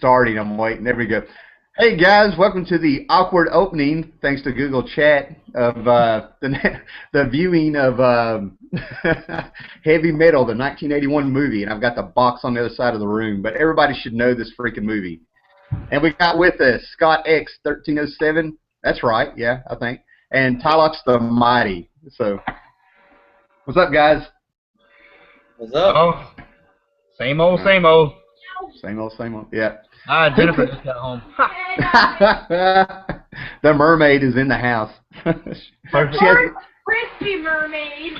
starting. I'm waiting. There we go. Hey guys, welcome to the awkward opening, thanks to Google Chat, of the viewing of Heavy Metal, the 1981 movie, and I've got the box on the other side of the room, but everybody should know this freaking movie. And we got with us Scott X 1307. That's right, yeah, I think. And Tylox the Mighty. So, what's up, guys? What's up? Oh, same old, same old. Same old, same old. Yeah. Jennifer just got home. The mermaid is in the house. Crispy mermaid.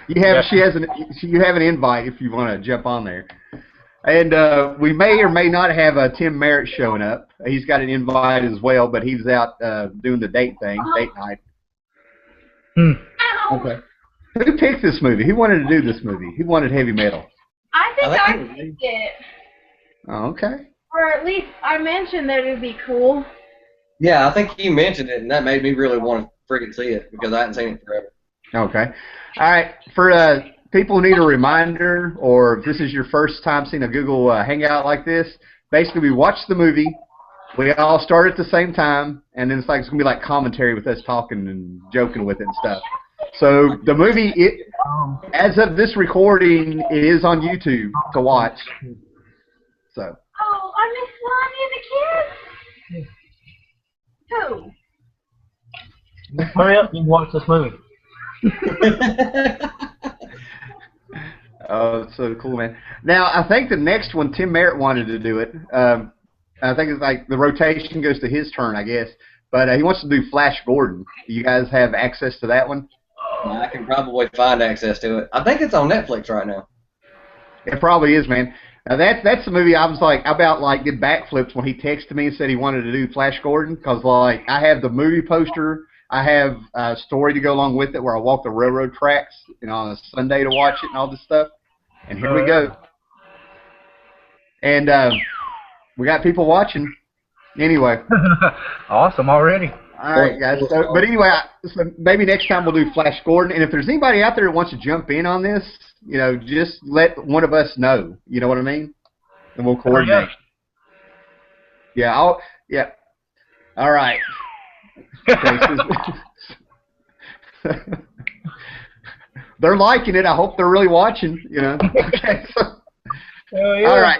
You have an invite if you want to jump on there. And we may or may not have Tim Merritt showing up. He's got an invite as well, but he's out doing the date night. Okay. Who picked this movie? Who wanted to do this movie? Who wanted Heavy Metal? I think I picked it. Oh, okay. Or at least I mentioned that it would be cool. Yeah, I think you mentioned it, and that made me really want to freaking see it because I hadn't seen it forever. Okay. All right. For people who need a reminder, or if this is your first time seeing a Google Hangout like this, basically we watch the movie, we all start at the same time, and then it's going to be like commentary with us talking and joking with it and stuff. So the movie, as of this recording, it is on YouTube to watch. So. Oh, I miss Lonnie and the kids. Who? Hurry up and watch this movie. Oh, it's so cool, man. Now, I think the next one, Tim Merritt wanted to do it. I think it's like the rotation goes to his turn, I guess. But he wants to do Flash Gordon. Do you guys have access to that one? I can probably find access to it. I think it's on Netflix right now. It probably is, man. Now that's the movie I was like did backflips when he texted me and said he wanted to do Flash Gordon, because like I have the movie poster, I have a story to go along with it where I walk the railroad tracks, on a Sunday to watch it and all this stuff. And here we go. And we got people watching. Anyway. Awesome already. All right, guys. So, but anyway, so maybe next time we'll do Flash Gordon. And if there's anybody out there who wants to jump in on this, just let one of us know. You know what I mean? And we'll coordinate. Yeah. All right. They're liking it. I hope they're really watching. Okay. So, yeah.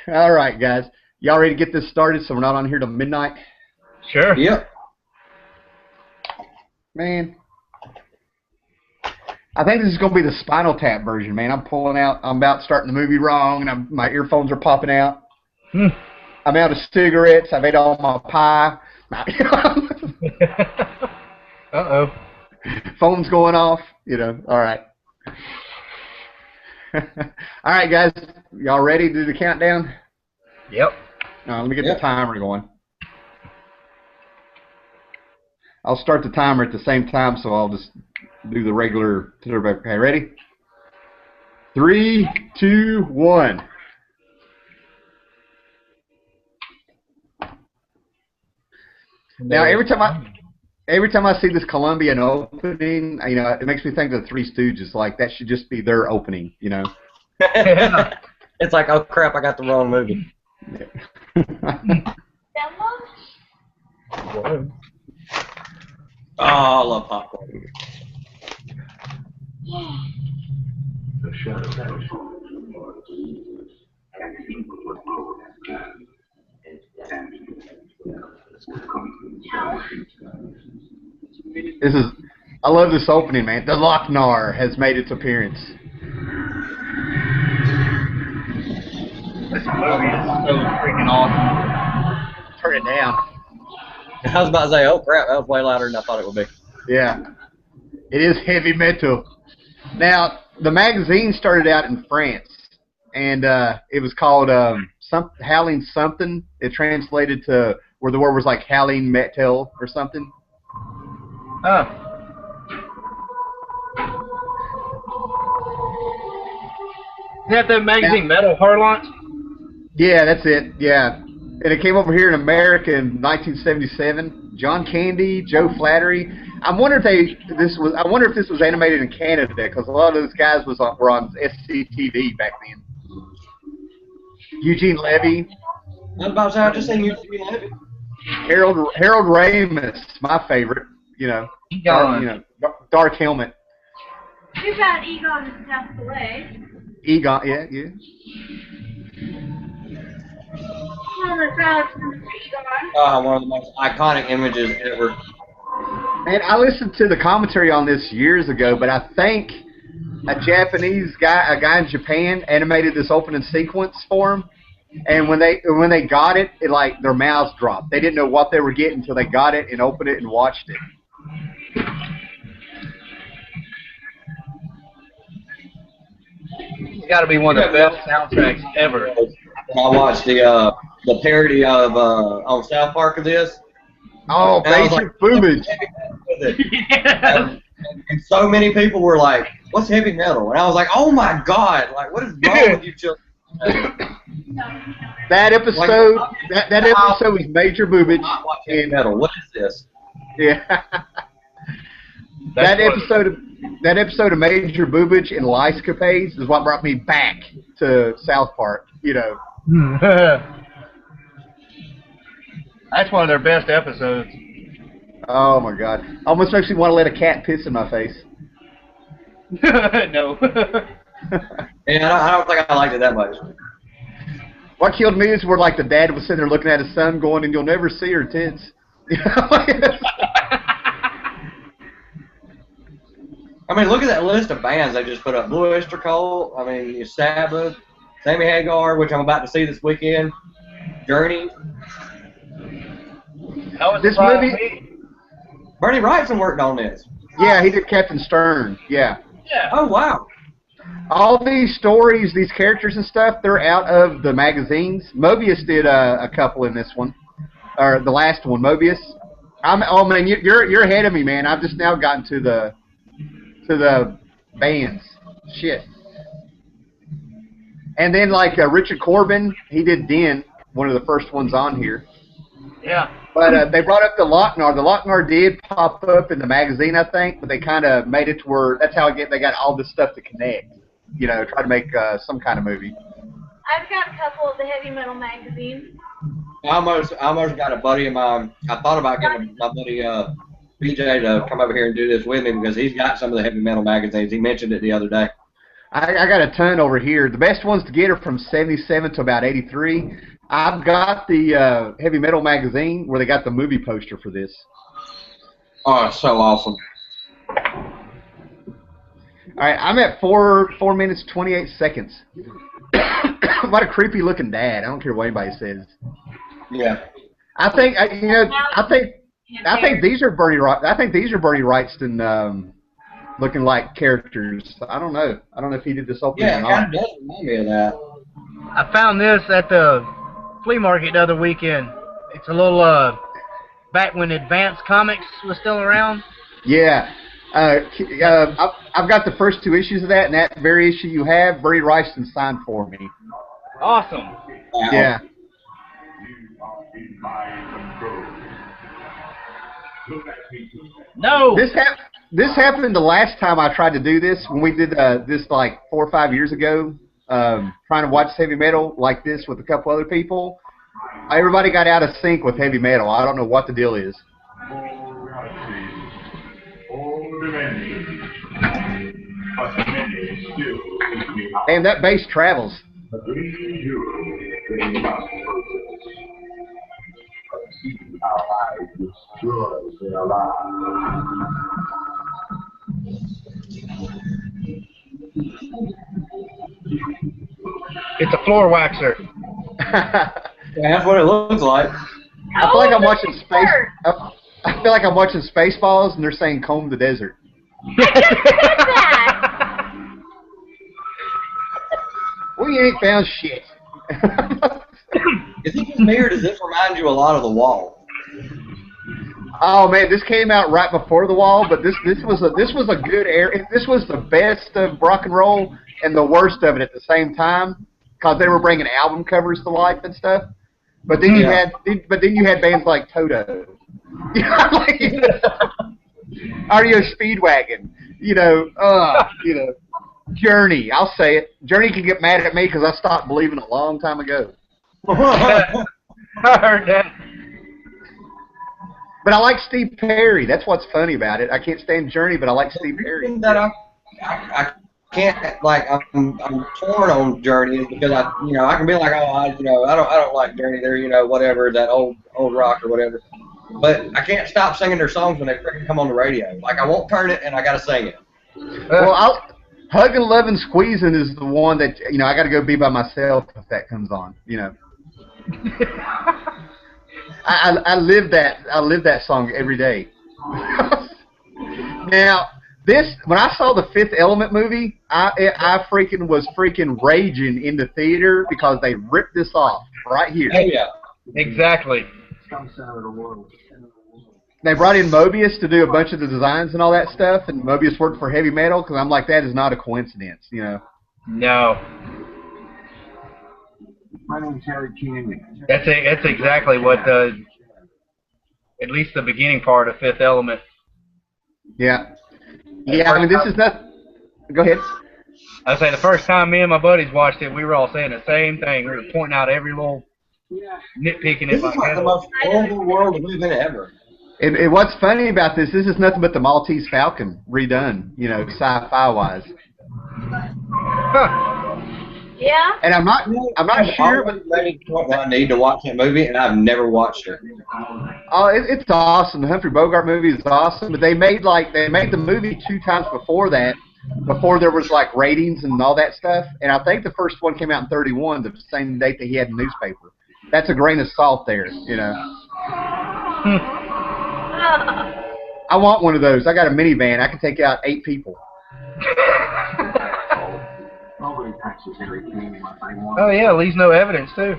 All right, guys. Y'all ready to get this started so we're not on here till midnight? Sure. Yep. Man, I think this is going to be the Spinal Tap version, man. I'm about starting the movie wrong, and my earphones are popping out. I'm out of cigarettes. I've ate all my pie. Uh-oh. Phone's going off, All right. All right, guys. Y'all ready to do the countdown? Yep. Let me get the timer going. I'll start the timer at the same time, so I'll just do the regular. Okay, ready? 3, 2, 1. Now, every time I see this Colombian opening, it makes me think of the Three Stooges. Like that should just be their opening, It's like, oh crap, I got the wrong movie. Oh, I love popcorn. I love this opening, man. The Lochnar has made its appearance. This movie is so freaking awesome. Turn it down. I was about to say, oh crap, that was way louder than I thought it would be. Yeah. It is heavy metal. Now, the magazine started out in France, and it was called Howling Something. It translated to where the word was like Howling Metal or something. Oh. Is that the magazine Metal Harlot? Yeah, that's it. Yeah. And it came over here in America in 1977. John Candy, Joe Flattery. I wonder if this was animated in Canada, because a lot of those guys were on SCTV back then. Eugene Levy, I was about to say, I just seen you Levy. Harold Ramis, my favorite. Egon. Dark Helmet. Too bad Egon has passed away. Egon, yeah. One of the proudest members of Egon. One of the most iconic images ever. And I listened to the commentary on this years ago, but I think a guy in Japan animated this opening sequence for him. And when they got it, like their mouths dropped. They didn't know what they were getting until they got it and opened it and watched it. It's got to be one of the best soundtracks ever. I watched the parody of on South Park of this. Oh, And I was Major Boomage. And so many people were like, "What's heavy metal?" And I was like, "Oh my god! Like, what is wrong with you children?" That episode, that episode was Major Boomage. Heavy metal. What is this? Yeah. That episode of Major Boomage and Lice Capades is what brought me back to South Park. That's one of their best episodes. Oh my God! Almost makes me want to let a cat piss in my face. No. Yeah, I don't think I liked it that much. What killed me is where like the dad was sitting there looking at his son, going, "And you'll never see her tits." I mean, look at that list of bands they just put up. Blue Oyster Cult. I mean, Sabbath, Sammy Hagar, which I'm about to see this weekend. Journey. This movie. Bernie Wrightson worked on this. Yeah, he did Captain Stern. Yeah. Yeah. Oh wow. All these stories, these characters and stuff, they're out of the magazines. Mobius did a couple in this one, or the last one, Mobius. Oh man, you're ahead of me, man. I've just now gotten to the bands. Shit. And then like Richard Corbin, he did Den, one of the first ones on here. Yeah. But they brought up the Lochnar. The Lochnar did pop up in the magazine, I think, but they kind of made it to where that's how they got all this stuff to connect. Try to make some kind of movie. I've got a couple of the heavy metal magazines. I almost got a buddy of mine. I thought about getting my buddy BJ to come over here and do this with me because he's got some of the heavy metal magazines. He mentioned it the other day. I got a ton over here. The best ones to get are from 77 to about 83. I've got the heavy metal magazine where they got the movie poster for this. Oh, it's so awesome. All right, I'm at 4 minutes 28 seconds. What a creepy looking dad. I don't care what anybody says. Yeah. I think these are Bernie Wrightson looking like characters. I don't know if he did this opening Yeah, or it not. kind of does remind me of that. I found this at the flea market the other weekend. It's a little back when Advanced Comics was still around. Yeah. I've got the first 2 issues of that, and that very issue you have, Bernie Wrightson signed for me. Awesome. Wow. Yeah. No. This happened the last time I tried to do this, when we did this like 4 or 5 years ago, trying to watch heavy metal like this with a couple other people. Everybody got out of sync with heavy metal. I don't know what the deal is. And that bass travels. It's a floor waxer. Yeah, that's what it looks like. I feel like I'm watching space. I feel like I'm watching Spaceballs, and they're saying "comb the desert." We ain't found shit. Is it just me, or does this remind you a lot of The Wall? Oh man, this came out right before The Wall, but this was a good era. This was the best of rock and roll and the worst of it at the same time, because they were bringing album covers to life and stuff. But then you had bands like Toto, REO Speedwagon, Journey. I'll say it. Journey can get mad at me because I stopped believing a long time ago. I heard that. But I like Steve Perry. That's what's funny about it. I can't stand Journey, but I like Steve Perry. That I can't like I'm torn on Journey is because I can be like I don't like Journey. They're whatever that old rock or whatever. But I can't stop singing their songs when they freaking come on the radio. Like I won't turn it and I gotta sing it. Well, Hugging, Loving, Squeezing is the one that I got to go be by myself if that comes on. I live that song every day. Now, when I saw the Fifth Element movie, I was raging in the theater because they ripped this off right here. Oh yeah, exactly. They brought in Mobius to do a bunch of the designs and all that stuff, and Mobius worked for heavy metal because I'm like, that is not a coincidence, No. My name's Harry Candy. That's exactly what at least the beginning part of Fifth Element. Yeah. Yeah, I mean, this is not... Go ahead. I say the first time me and my buddies watched it, we were all saying the same thing. We were pointing out every little nitpicking this it. is like the most horrible world to live in ever. And what's funny about this is nothing but the Maltese Falcon redone, sci-fi wise. Huh. Yeah. And I'm not sure, but I need to watch that movie, and I've never watched it. Oh, it's awesome. The Humphrey Bogart movie is awesome, but they made the movie 2 times before that, before there was like ratings and all that stuff. And I think the first one came out in '31, the same date that he had in the newspaper. That's a grain of salt there, I want one of those. I got a minivan. I can take out 8 people. Oh yeah, leaves no evidence too.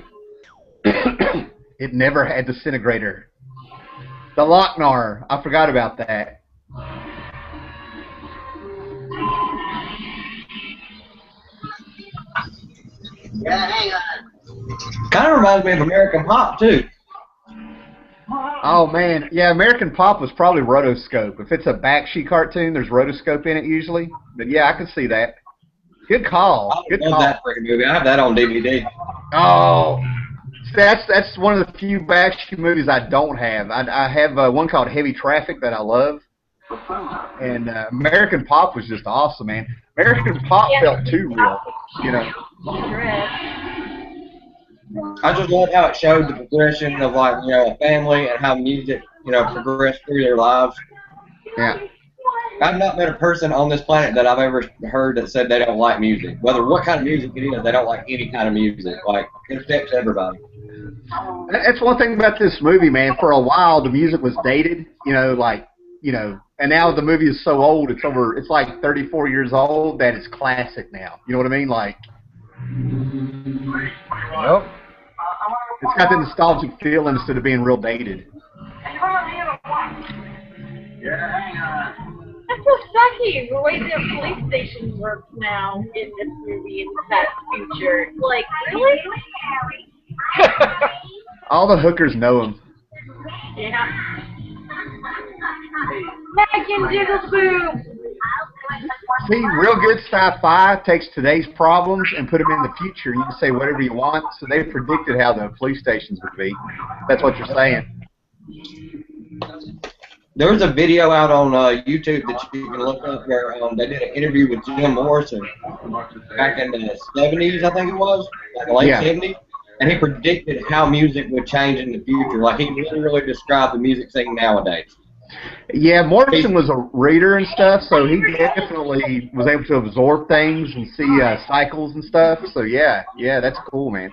It never had disintegrator. The Lochnar. I forgot about that. Kind of reminds me of American Pop too. Oh man, yeah, American Pop was probably rotoscope. If it's a Bakshi cartoon, there's rotoscope in it usually. But yeah, I can see that. Good call. Good call. I love that freaking movie. I have that on DVD. Oh, that's one of the few Bakshi movies I don't have. I have one called Heavy Traffic that I love, and American Pop was just awesome, man. American Pop felt too real, I just love how it showed the progression of a family and how music progressed through their lives. Yeah. I've not met a person on this planet that I've ever heard that said they don't like music. Whether what kind of music it is, they don't like any kind of music. Like, it affects everybody. That's one thing about this movie, man. For a while, the music was dated, and now the movie is so old, it's like 34 years old that it's classic now. You know what I mean? Like, Nope. it's got the nostalgic feel instead of being real dated. That's so sucky, the way the police station works now in this movie in the past future. Like, really? All the hookers know him. Yeah. Megan Jiggleboo! See, real good sci-fi takes today's problems and put them in the future. You can say whatever you want. So they predicted how the police stations would be. That's what you're saying. There was a video out on YouTube that you can look up where they did an interview with Jim Morrison back in the 70s, I think it was, like the late 70s, and he predicted how music would change in the future. Like, he literally described the music scene nowadays. Yeah, Morrison was a reader and stuff, so he definitely was able to absorb things and see cycles and stuff. So, yeah, that's cool, man.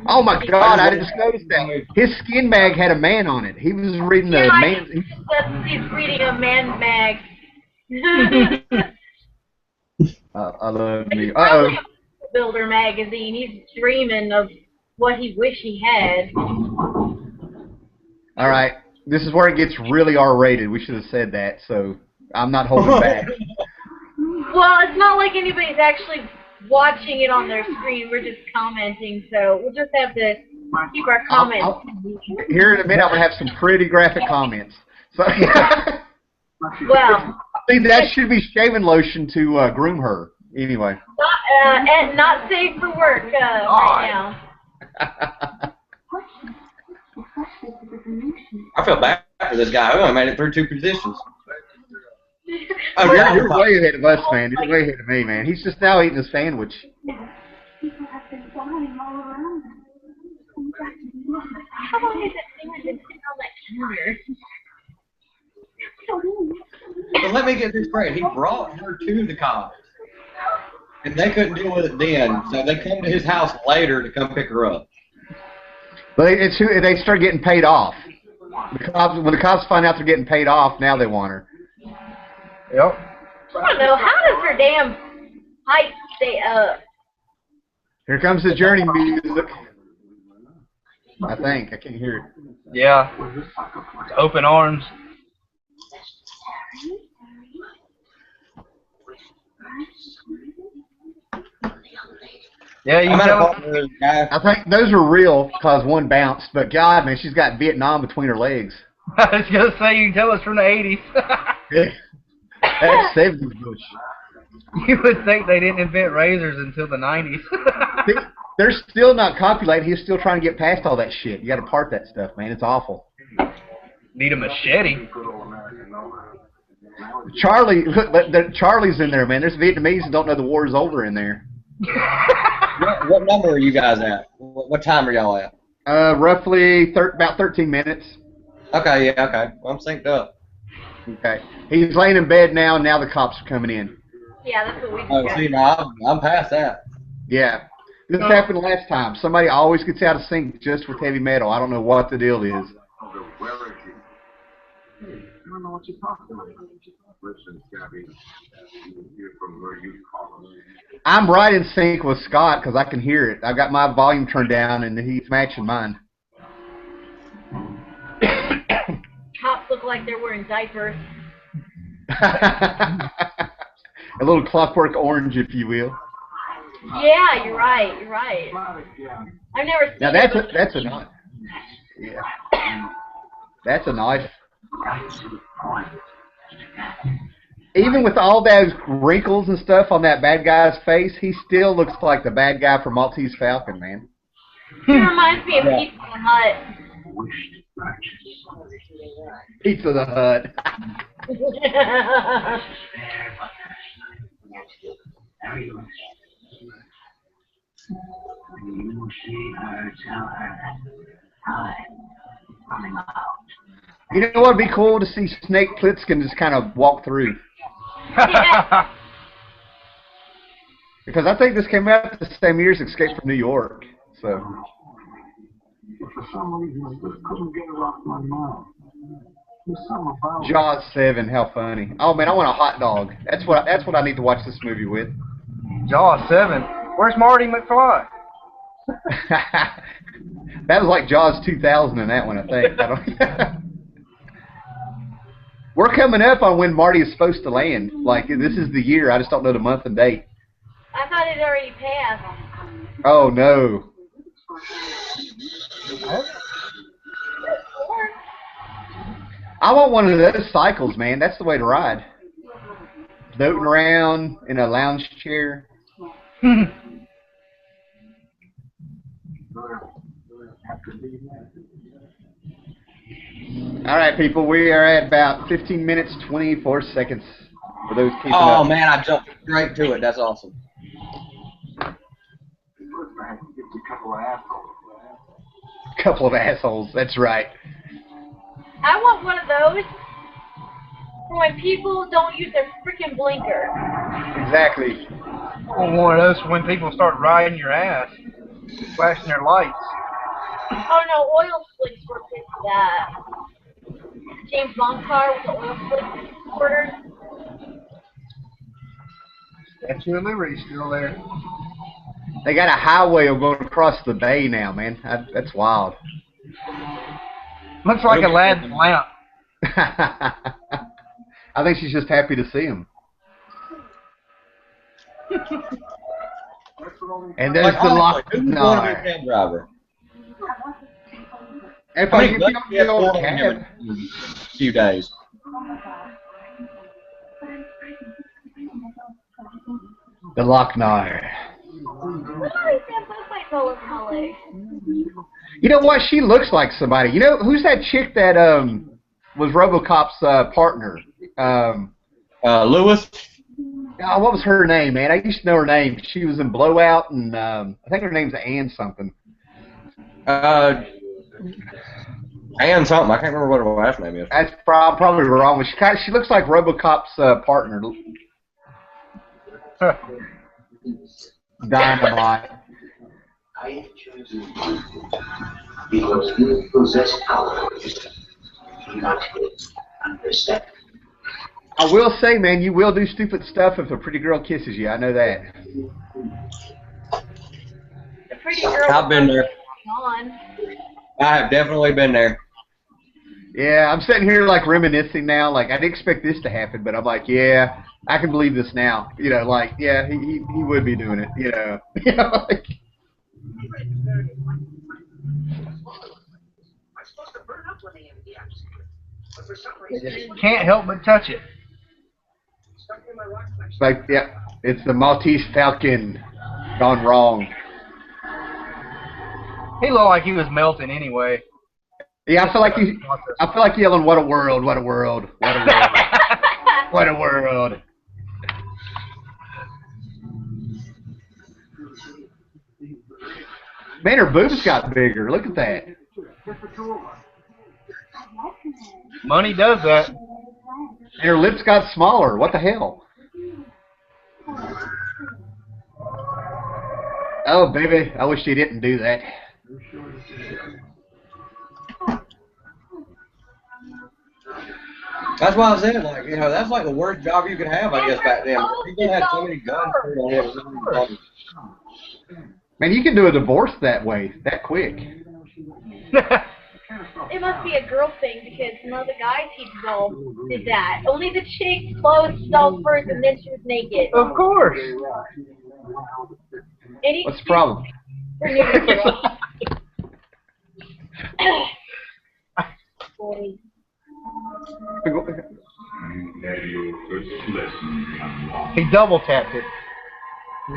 Oh my God! I just noticed that his skin mag had a man on it. He was reading a man. He's reading a man mag. I love me. Probably a Builder magazine. He's dreaming of what he wish he had. All right, this is where it gets really R-rated. We should have said that, so I'm not holding back. Well, it's not like anybody's actually watching it on their screen. We're just commenting, so we'll just have to keep our comments. Here in a minute, I'm going to have some pretty graphic comments. So, well, See, that should be shaving lotion to groom her. Anyway. And not safe for work right now. I feel bad for this guy. I only made it through 2 positions. Oh, you're way ahead of us, man. You're way ahead of me, man. He's just now eating a sandwich. How long has that thing been sitting on that counter? So let me get this straight. He brought her to the cops, and they couldn't deal with it then, so they come to his house later to come pick her up. But they start getting paid off. When the cops find out they're getting paid off, now they want her. Yep. I don't know. How does her damn height stay up? Here comes the journey music. I think. I can't hear it. Yeah. Open arms. Yeah, you know. I think those are real because one bounced, but God, man, she's got Vietnam between her legs. I was going to say, you can tell us from the 80s. Yeah. That's 70s Bush. You would think they didn't invent razors until the 90s. They're still not copulated. He's still trying to get past all that shit. You got to part that stuff, man. It's awful. Need a machete. Charlie, look, Charlie's in there, man. There's Vietnamese who don't know the war's over in there. What number are you guys at? What time are y'all at? Roughly about 13 minutes. Okay, yeah, okay. Well, I'm synced up. Okay. He's laying in bed now, and now the cops are coming in. Yeah, that's what we do. Oh, see, now I'm past that. Yeah. This happened last time. Somebody always gets out of sync just with heavy metal. I don't know what the deal is. Where is he? I don't know what you're talking about. Listen, Gabby, you hear from where you call him. I'm right in sync with Scott because I can hear it. I got my volume turned down, and he's matching mine. Cops look like they're wearing diapers. A little clockwork orange, if you will. Yeah, you're right. You're right. I've never seen. Now that's a knife. Yeah. That's a knife. Even with all those wrinkles and stuff on that bad guy's face, he still looks like the bad guy from Maltese Falcon, man. He reminds me of Pizza Hut. Pizza the Hut. You know what would be cool to see Snake Plissken just kind of walk through? Yeah. Because I think this came out the same year as Escape from New York. So. For some reason, I just couldn't get it off my mind. There's something about it. Jaws 7, how funny. Oh man, I want a hot dog. That's what I need to watch this movie with. Jaws 7. Where's Marty McFly? That was like Jaws 2000 in that one, I think. We're coming up on when Marty is supposed to land. Like, this is the year. I just don't know the month and date. I thought it already passed. Oh, no. I want one of those cycles, man. That's the way to ride. Floating around in a lounge chair. All right, people. We are at about 15 minutes, 24 seconds for those keeping up. Oh, man, I jumped straight to it. That's awesome. Couple of assholes. That's right. I want one of those for when people don't use their freaking blinker. Exactly. I want one of those for when people start riding your ass, flashing their lights. Oh no, oil slicks were fixed that. James Bond car with the oil slick quarters. Statue of Liberty still there. They got a highway going across the bay now, man. That's wild. Looks like Aladdin's lamp. I think she's just happy to see him. And there's the lock. Who's going to be a cab driver? If I I mean, get the old cab. a few days. The Lochnar. Why is that both my color color? You know what? She looks like somebody. You know, who's that chick that was RoboCop's partner? Lewis. Oh, what was her name, man? I used to know her name. She was in Blowout, and I think her name's Ann something. Ann something. I can't remember what her last name is. That's probably wrong. But she looks like RoboCop's partner. Dynamite. I have chosen because you possess power, not understand. I will say, man, you will do stupid stuff if a pretty girl kisses you. I know that. The pretty girl. I've been there. On. I have definitely been there. Yeah, I'm sitting here like reminiscing now. Like I didn't expect this to happen, but I'm like, yeah, I can believe this now. You know, like yeah, he would be doing it. You know, like. You just can't help but touch it. It's like, yeah, it's the Maltese Falcon gone wrong. He looked like he was melting anyway. Yeah, I feel like yelling, "What a world! What a world! What a world! What a world!" Man, her boobs got bigger. Look at that. Money does that. And her lips got smaller. What the hell? Oh, baby, I wish she didn't do that. That's why I said, like, you know, that's like the worst job you could have, I guess, back then. People had so many guns on him. Man, you can do a divorce that way, that quick. It must be a girl thing because none of the guys he dissolved did that. Only the chick's clothes dissolved first and then she was naked. Of course. What's the problem? He double tapped it.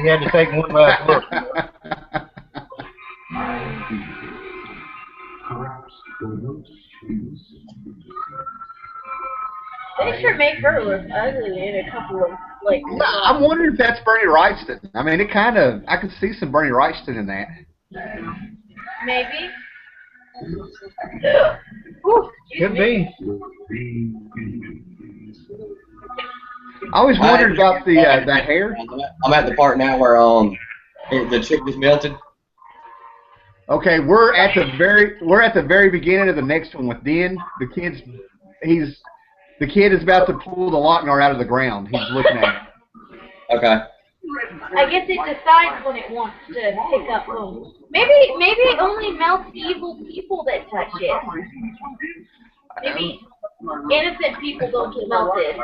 He had to take one last look. They sure make her look ugly in a couple of, like... Yeah, I'm wondering if that's Bernie Wrightston. I mean, it kind of... I could see some Bernie Wrightston in that. Maybe. Could be. I always wondered about the hair. I'm at the part now where the chick just melted. Okay, we're at the very beginning of the next one with Den. The kid is about to pull the Lochnar out of the ground. He's looking at it. Okay. I guess it decides when it wants to pick up food. Maybe it only melts evil people that touch it. Maybe innocent people don't get melted.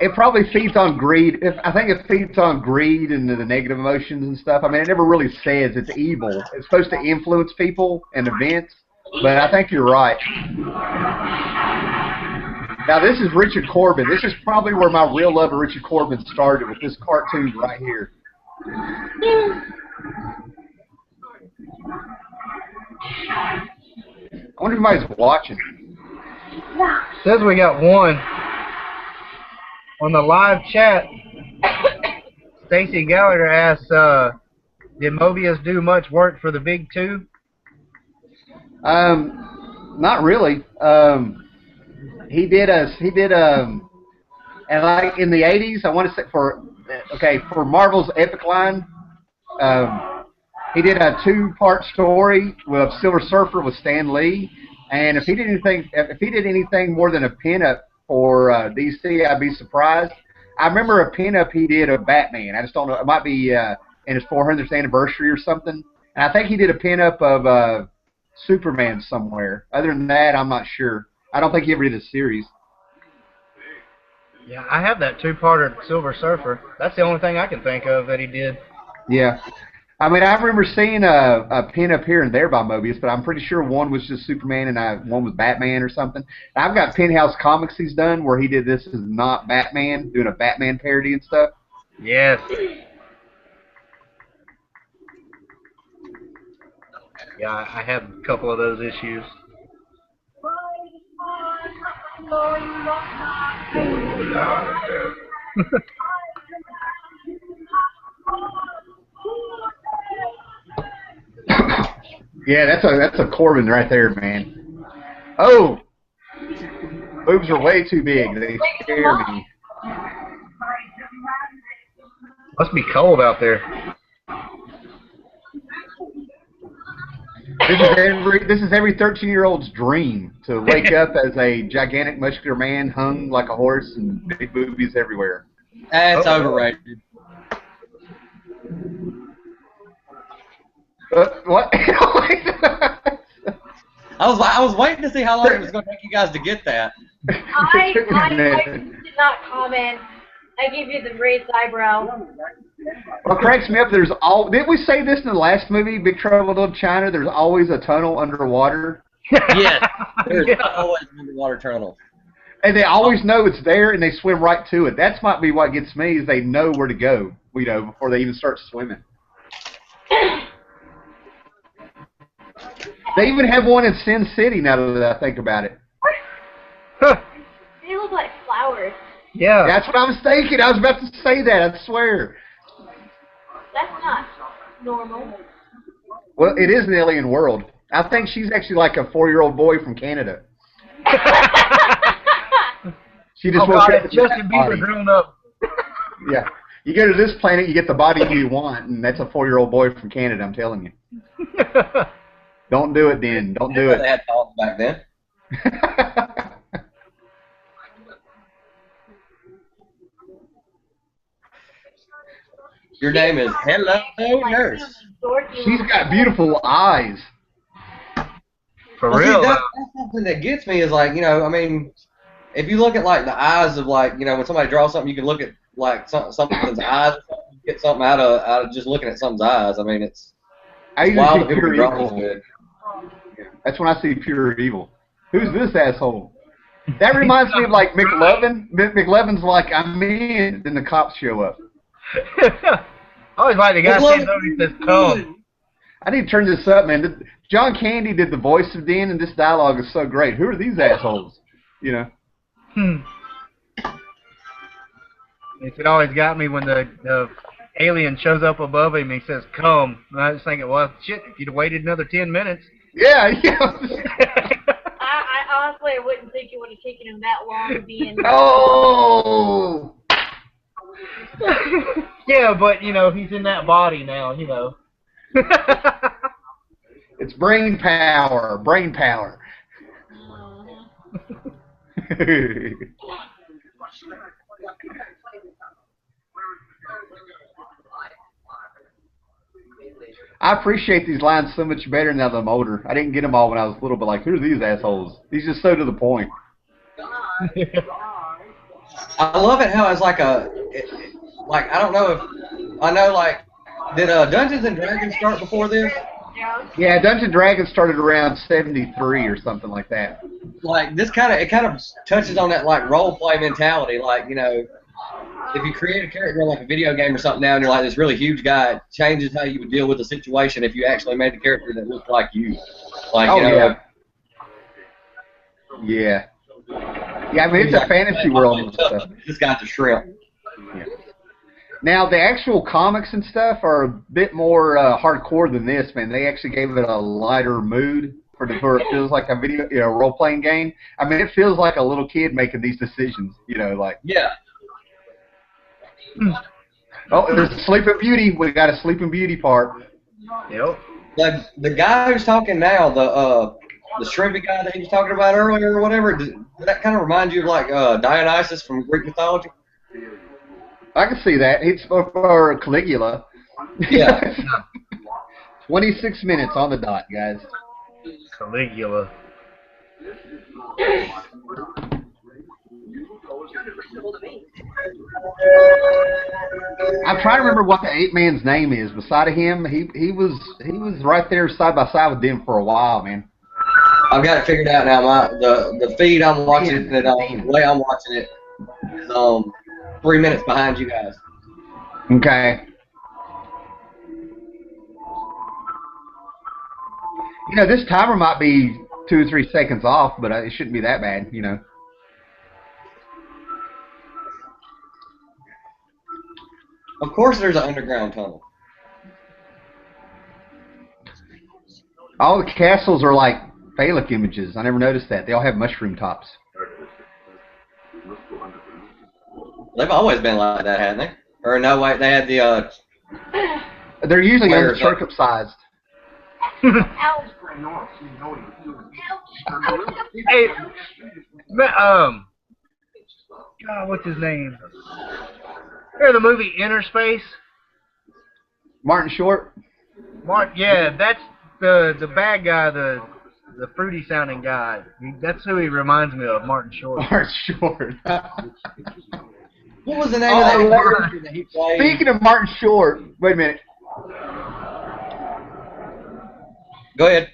It probably feeds on greed. I think it feeds on greed and the negative emotions and stuff. I mean, it never really says it's evil. It's supposed to influence people and events, but I think you're right. Now, this is Richard Corbin. This is probably where my real love of Richard Corbin started, with this cartoon right here. I wonder if anybody's watching. Says we got one. On the live chat, Stacy Gallagher asks, did Mobius do much work for the big two? Not really. He did, and like in the 80s, I want to say for Marvel's Epic line, he did a 2-part story with Silver Surfer with Stan Lee, and if he did anything more than a pinup for DC, I'd be surprised. I remember a pinup he did of Batman. I just don't know. It might be in his 400th anniversary or something. And I think he did a pinup of Superman somewhere. Other than that, I'm not sure. I don't think he ever did a series. Yeah, I have that 2-parter Silver Surfer. That's the only thing I can think of that he did. Yeah. I mean, I remember seeing a pin-up here and there by Mobius, but I'm pretty sure one was just Superman and one was Batman or something. I've got Penthouse comics he's done where he did This Is Not Batman, doing a Batman parody and stuff. Yes. Yeah, I have a couple of those issues. Yeah, that's a Corbin right there, man. Oh, boobs are way too big. They scare me. Must be cold out there. This is every 13-year-old's dream to wake up as a gigantic muscular man hung like a horse and big boobies everywhere. That's overrated. What? I was waiting to see how long it was going to take you guys to get that. I did not comment. I gave you the raised eyebrow. What cracks me up, didn't we say this in the last movie, Big Trouble in Little China, there's always a tunnel underwater? Yes, there's always an underwater tunnel. And they always know it's there, and they swim right to it. That might be what gets me, is they know where to go, before they even start swimming. They even have one in Sin City, now that I think about it. They look like flowers. Yeah. That's what I was thinking. I was about to say that, I swear. That's not normal. Well, it is an alien world. I think she's actually like a 4-year-old boy from Canada. She just woke up it's Justin Bieber grown up. Yeah. You go to this planet, you get the body you want, and that's a 4-year-old boy from Canada, I'm telling you. Don't do it, then. Don't do it. They had thoughts back then. Your name is Hello Nurse. She's got beautiful eyes. For well, real. See, that's something that gets me is like, I mean, if you look at like the eyes of like, when somebody draws something, you can look at like something's eyes, you get something out of just looking at something's eyes. I mean, it's wild that people can draw this good. That's when I see pure evil. Who's this asshole? That reminds me of like McLovin. McLovin's like, I'm in, then the cops show up. I always like the guy standing over and says, come. I need to turn this up, man. John Candy did the voice of Dan, and this dialogue is so great. Who are these assholes? It always got me when the alien shows up above him and he says, come. And I just think, well, shit, if you'd have waited another 10 minutes. Yeah. I honestly wouldn't think it would have taken him that long to be in. Oh! Yeah, but, he's in that body now, It's brain power. Brain power. I appreciate these lines so much better now that I'm older. I didn't get them all when I was little, but like, who are these assholes? These just so to the point. I love it how it's like I don't know if, I know like, did Dungeons and Dragons start before this? Yeah, Dungeons and Dragons started around 73 or something like that. Like, it kind of touches on that like role play mentality, like, if you create a character in like a video game or something now and you're like this really huge guy, it changes how you would deal with the situation if you actually made a character that looked like you. Like, Yeah. Yeah, I mean, it's a fantasy world and stuff. This guy's a shrimp. Yeah. Now, the actual comics and stuff are a bit more hardcore than this, man. They actually gave it a lighter mood for it feels like a role-playing game. I mean, it feels like a little kid making these decisions, like... Yeah. Oh, there's Sleeping Beauty. We got a Sleeping Beauty part. Yep. The guy who's talking now, the shrimpy guy that he was talking about earlier or whatever, does that kind of remind you of like Dionysus from Greek mythology? I can see that. It's for Caligula. Yeah. 26 minutes on the dot, guys. Caligula. I'm trying to remember what the ape man's name is. Beside of him, he was right there side by side with them for a while, man. I've got it figured out now. The feed I'm watching it on, the way I'm watching it is 3 minutes behind you guys. Okay. You know, this timer might be 2 or 3 seconds off, but it shouldn't be that bad, you know. Of course there's an underground tunnel. All the castles are like phallic images. I never noticed that. They all have mushroom tops. They've always been like that, haven't they? Or no, wait, they had the, They're usually Where's that? uncircumcised. Ouch. Hey, God, what's his name? Hear the movie Inner Space? Martin Short? Yeah, that's the bad guy, the fruity sounding guy. That's who he reminds me of, Martin Short. Martin Short. what was the name of that Oh, character that he played? Speaking of Martin Short, wait a minute. Go ahead.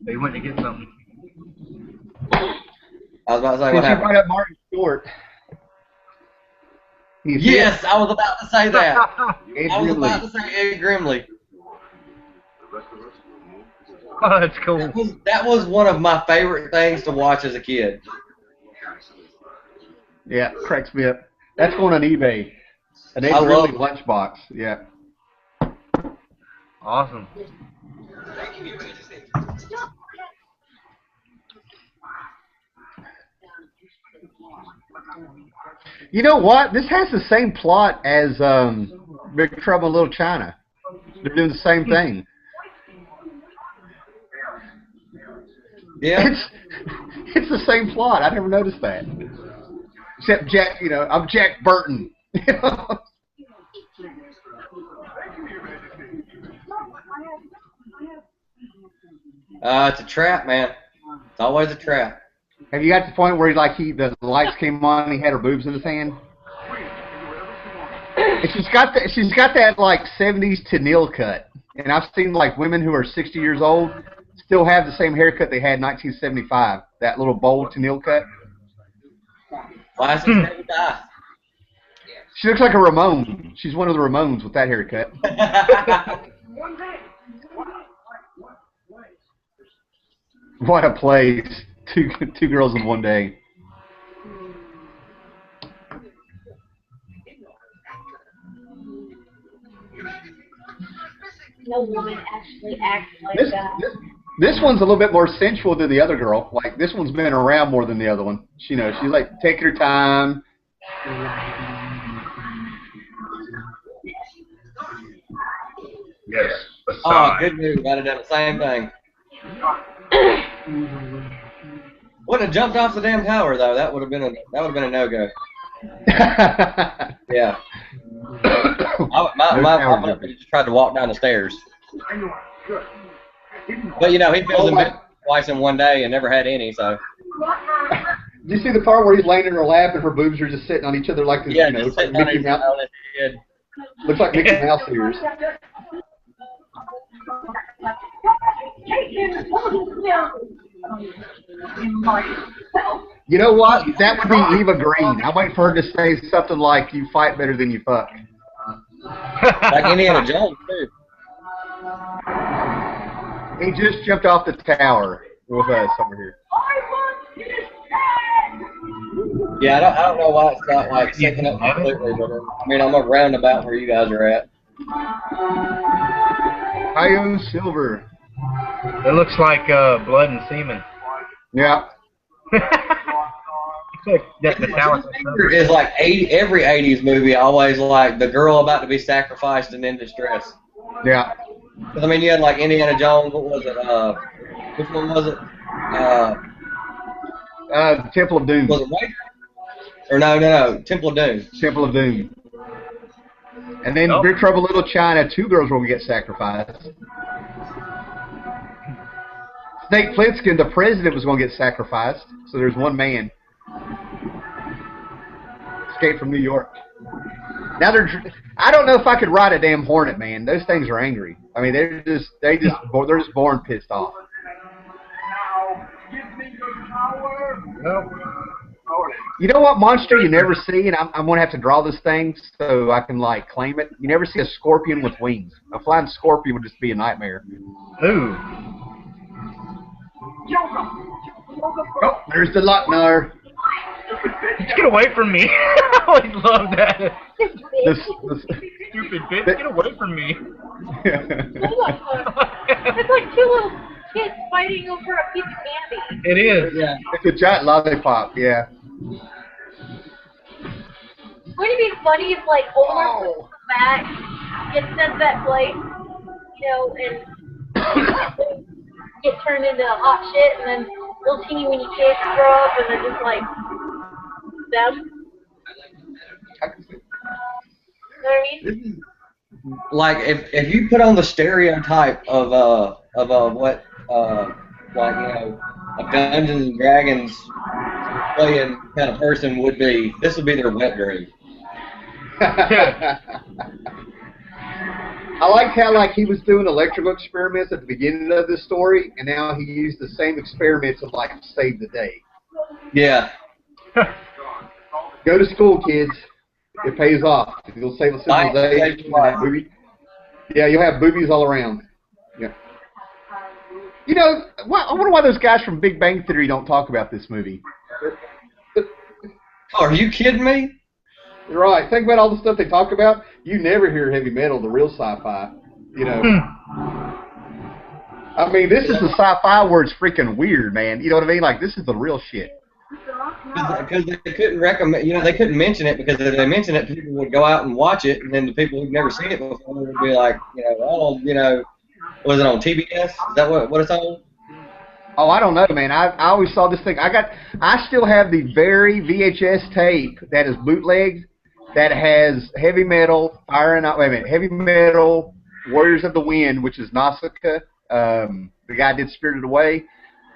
He went to get something. I was about to say Since what you happened. brought up Martin Short. He's Yes, I was about to say that. Ed I was Grimley. about to say Ed Grimley. Oh, that's cool. That was one of my favorite things to watch as a kid. Yeah, cracks me up. That's going on eBay. An Ed I love Grimley lunchbox. Yeah. Awesome. You know what? This has the same plot as Big Trouble in Little China. They're doing the same thing. Yeah. It's the same plot. I never noticed that. Except Jack, you know, I'm Jack Burton. It's a trap, man. It's always a trap. Have you got to the point where the lights came on and he had her boobs in his hand? And she's got that like 70s Tennille cut. And I've seen like women who are 60 years old still have the same haircut they had in 1975. That little bold Tennille cut. Classics never die. She looks like a Ramone. She's one of the Ramones with that haircut. What a place. Two girls in one day. No woman actually acts like that. This one's a little bit more sensual than the other girl. Like, this one's been around more than the other one. She's like taking her time. Yes. Oh, good move. I'd have done the same thing. Wouldn't have jumped off the damn tower though. That would have been a no-go. Yeah. My husband just tried to walk down the stairs. But you know, he feels him twice in one day and never had any, so. Did you see the part where he's laying in her lap and her boobs are just sitting on each other like this? Yeah, you know, just like sitting on Mickey his Mouse. head. Looks like Mickey Mouse ears. You know what? That would be Eva Green. I'm waiting for her to say something like, "You fight better than you fuck." Like Indiana Jones too. He just jumped off the tower with us over here. Yeah, I don't know why it's not like syncing up completely, but I mean I'm a roundabout where you guys are at. Iron Silver. It looks like blood and semen. Yeah. That Metallica It's like every 80s movie always like the girl about to be sacrificed and in distress. Yeah. Because I mean you had like Indiana Jones, what was it? Which one was it? Temple of Doom. Was it Wagon? Or no, Temple of Doom. Temple of Doom. And then Big Trouble in Little China, 2 girls were going to get sacrificed. Snake Plissken, the president, was going to get sacrificed. So there's one man. Escaped from New York. Now I don't know if I could ride a damn Hornet, man. Those things are angry. I mean, they're just born pissed off. You know what monster you never see, and I'm going to have to draw this thing so I can, like, claim it. You never see a scorpion with wings. A flying scorpion would just be a nightmare. Ooh. Oh, there's the Lochnar. Get away from me. I always love that. This, Stupid bitch, get away from me. It's like two little kids fighting over a piece of candy. It is. Yeah. It's a giant lollipop, yeah. Wouldn't it be funny if, like, older people come back, get sent to that place, you know, and get turned into hot shit, and then little teeny weeny kids grow up, and they're just like them. You know what I mean? Like if you put on the stereotype of what like, you know, a Dungeons and Dragons playing kind of person would be, this would be their wet dream. I liked how, like, he was doing electrical experiments at the beginning of this story, and now he used the same experiments to, like, save the day. Yeah. Go to school, kids. It pays off. You'll save a civilization. Yeah, you'll have boobies all around. Yeah. You know, I wonder why those guys from Big Bang Theory don't talk about this movie. Oh, are you kidding me? You're right. Think about all the stuff they talk about. You never hear heavy metal, the real sci-fi. You know. I mean, this is the sci-fi where it's freaking weird, man. You know what I mean? Like, this is the real shit. Because they couldn't recommend, you know, they couldn't mention it, because if they mentioned it, people would go out and watch it, and then the people who've never seen it before would be like, you know, oh, you know, was it on TBS? Is that what it's on? Oh, I don't know, man. I always saw this thing. I still have the very VHS tape that is bootlegged that has heavy metal, heavy metal, Warriors of the Wind, which is Nausicaa. The guy did Spirited Away.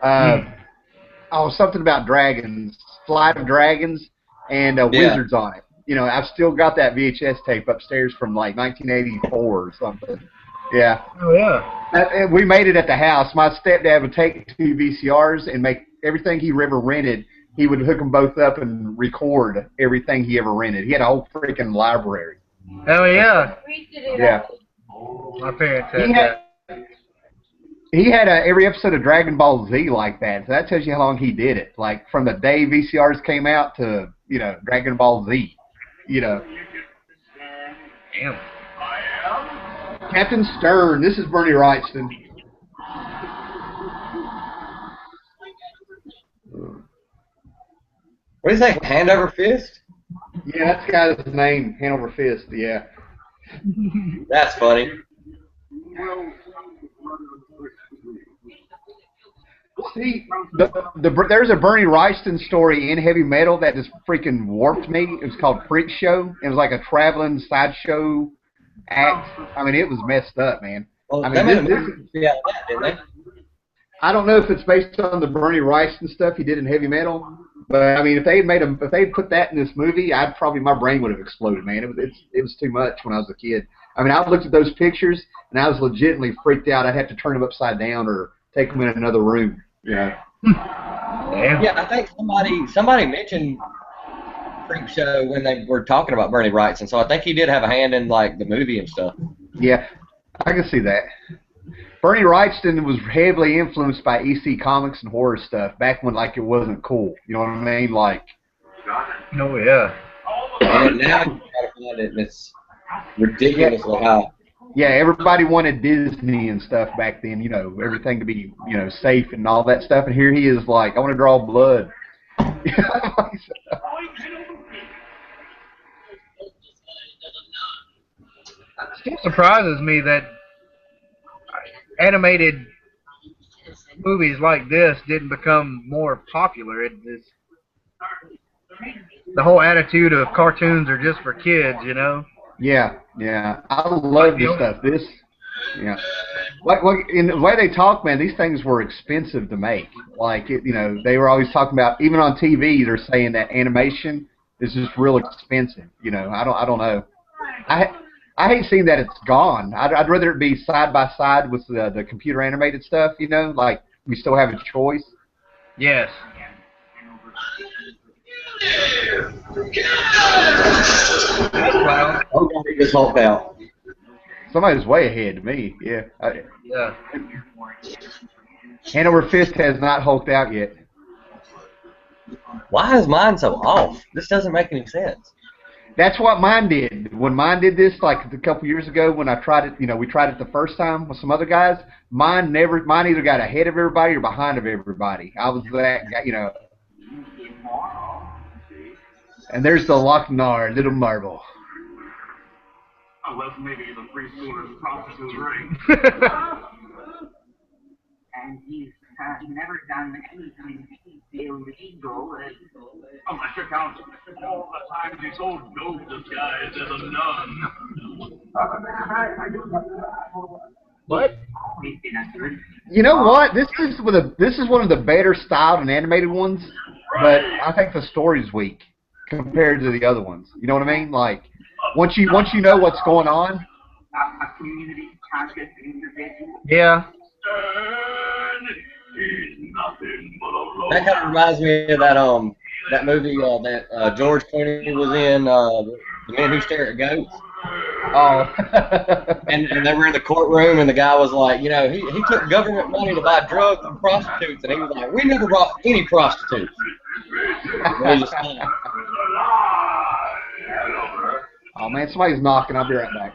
Something about dragons, Flight of Dragons, and Wizards on it. You know, I've still got that VHS tape upstairs from like 1984 or something. Yeah. Oh, yeah. And we made it at the house. My stepdad would take 2 VCRs and make everything he ever rented. He would hook them both up and record everything he ever rented. He had a whole freaking library. Oh, yeah. We used to do Yeah. that. My parents had that. He had every episode of Dragon Ball Z like that. So that tells you how long he did it. Like, from the day VCRs came out to, you know, Dragon Ball Z. You know. Damn. Captain Stern. This is Bernie Wrightston. What do you think? Hand over fist? Yeah, that's the guy's name. Hand over fist. Yeah. That's funny. See, there's a Bernie Wrightston story in heavy metal that just freaking warped me. It was called Freak Show. It was like a traveling sideshow act. I mean, it was messed up, man. Well, I mean, didn't they? I don't know if it's based on the Bernie Wrightston stuff he did in heavy metal, but I mean, if they had put that in this movie, my brain would have exploded, man. It was too much when I was a kid. I mean, I looked at those pictures and I was legitimately freaked out. I'd have to turn them upside down or take them in another room. Yeah. Yeah, I think somebody mentioned Freak Show when they were talking about Bernie Wrightson, so I think he did have a hand in like the movie and stuff. Yeah, I can see that. Bernie Wrightston was heavily influenced by EC Comics and horror stuff back when, like, it wasn't cool. You know what I mean? Like. Oh, yeah. And now you gotta find it, and it's ridiculously high. Yeah, everybody wanted Disney and stuff back then, you know, everything to be, you know, safe and all that stuff. And here he is like, I want to draw blood. It still surprises me that animated movies like this didn't become more popular. The whole attitude of cartoons are just for kids, you know? Yeah, yeah. I love this stuff. Yeah. Like in the way they talk, man, these things were expensive to make. Like, you know, they were always talking about, even on TV, they're saying that animation is just real expensive. You know, I don't know. I hate seeing that it's gone. I'd rather it be side by side with the computer animated stuff. You know, like we still have a choice. Yes. Oh God, he just hulked out. Somebody's way ahead of me. Yeah. Yeah. Hanover Fist has not hulked out yet. Why is mine so off? This doesn't make any sense. That's what mine did. When mine did this, like a couple years ago, when I tried it, we tried it the first time with some other guys. Mine either got ahead of everybody or behind of everybody. I was that guy, And there's the Lochnar, little marble. Unless maybe the preschooler's prostitute ring. And he's never done anything illegal. Unless you count all the times he sold dope disguised as a nun. What? You know what? This is one of the better styled and animated ones, but I think the story's weak compared to the other ones. You know what I mean? Like once you know what's going on. A community conscious individual. Yeah. That kind of reminds me of that movie that George Clooney was in, The Men Who Stare at Goats. Oh. and they were in the courtroom, and the guy was like, he took government money to buy drugs and prostitutes, and he was like, we never bought any prostitutes. Oh man, somebody's knocking. I'll be right back.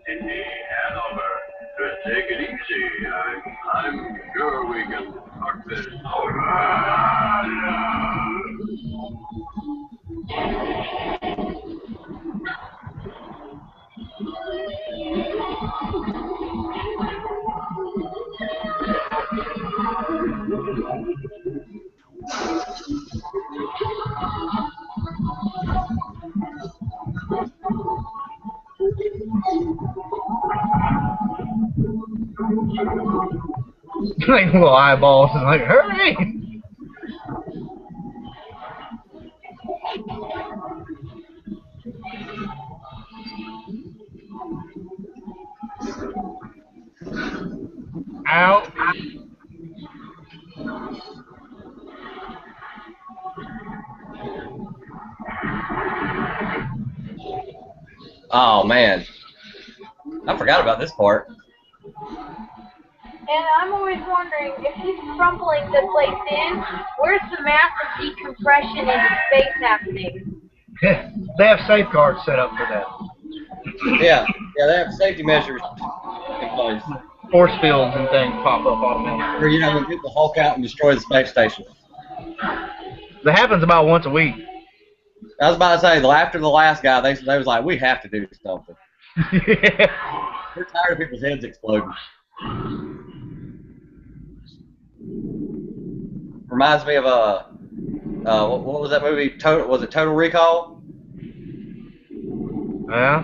Hey, Hanover, just take it easy. I'm sure we can talk this out. Like little eyeballs and like, hurry! Ow! Oh man, I forgot about this part. And I'm always wondering, if he's crumpling the place in, where's the massive decompression into space happening? They have safeguards set up for that. Yeah, they have safety measures in place. Force fields and things pop up automatically. Or when people hulk out and destroy the space station. That happens about once a week. I was about to say, after the last guy, they was like, we have to do something. We're tired of people's heads exploding. Reminds me of what was that movie? Was it Total Recall? Yeah.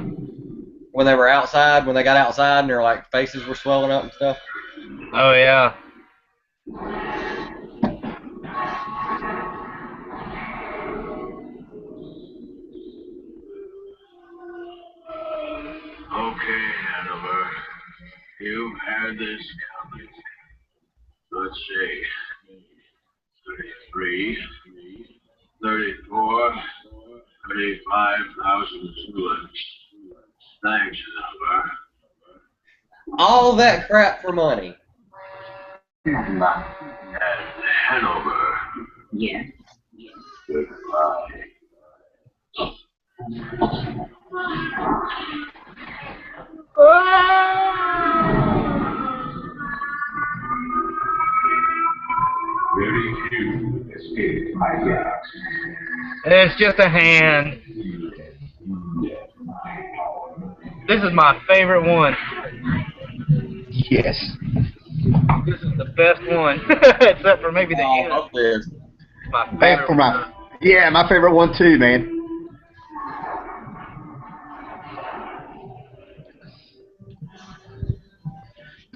When they were outside, when they got outside and their like faces were swelling up and stuff. Oh yeah. Okay, Hanover, you've had this coming. Let's see. 33, 34, 35,000 Zulus. Thanks, Hanover. All that crap for money. And Hanover. Yes. Goodbye. Very few escape my guess. It's just a hand. This is my favorite one. Yes. This is the best one, except for maybe the end. Love this. My favorite one. My favorite one too, man.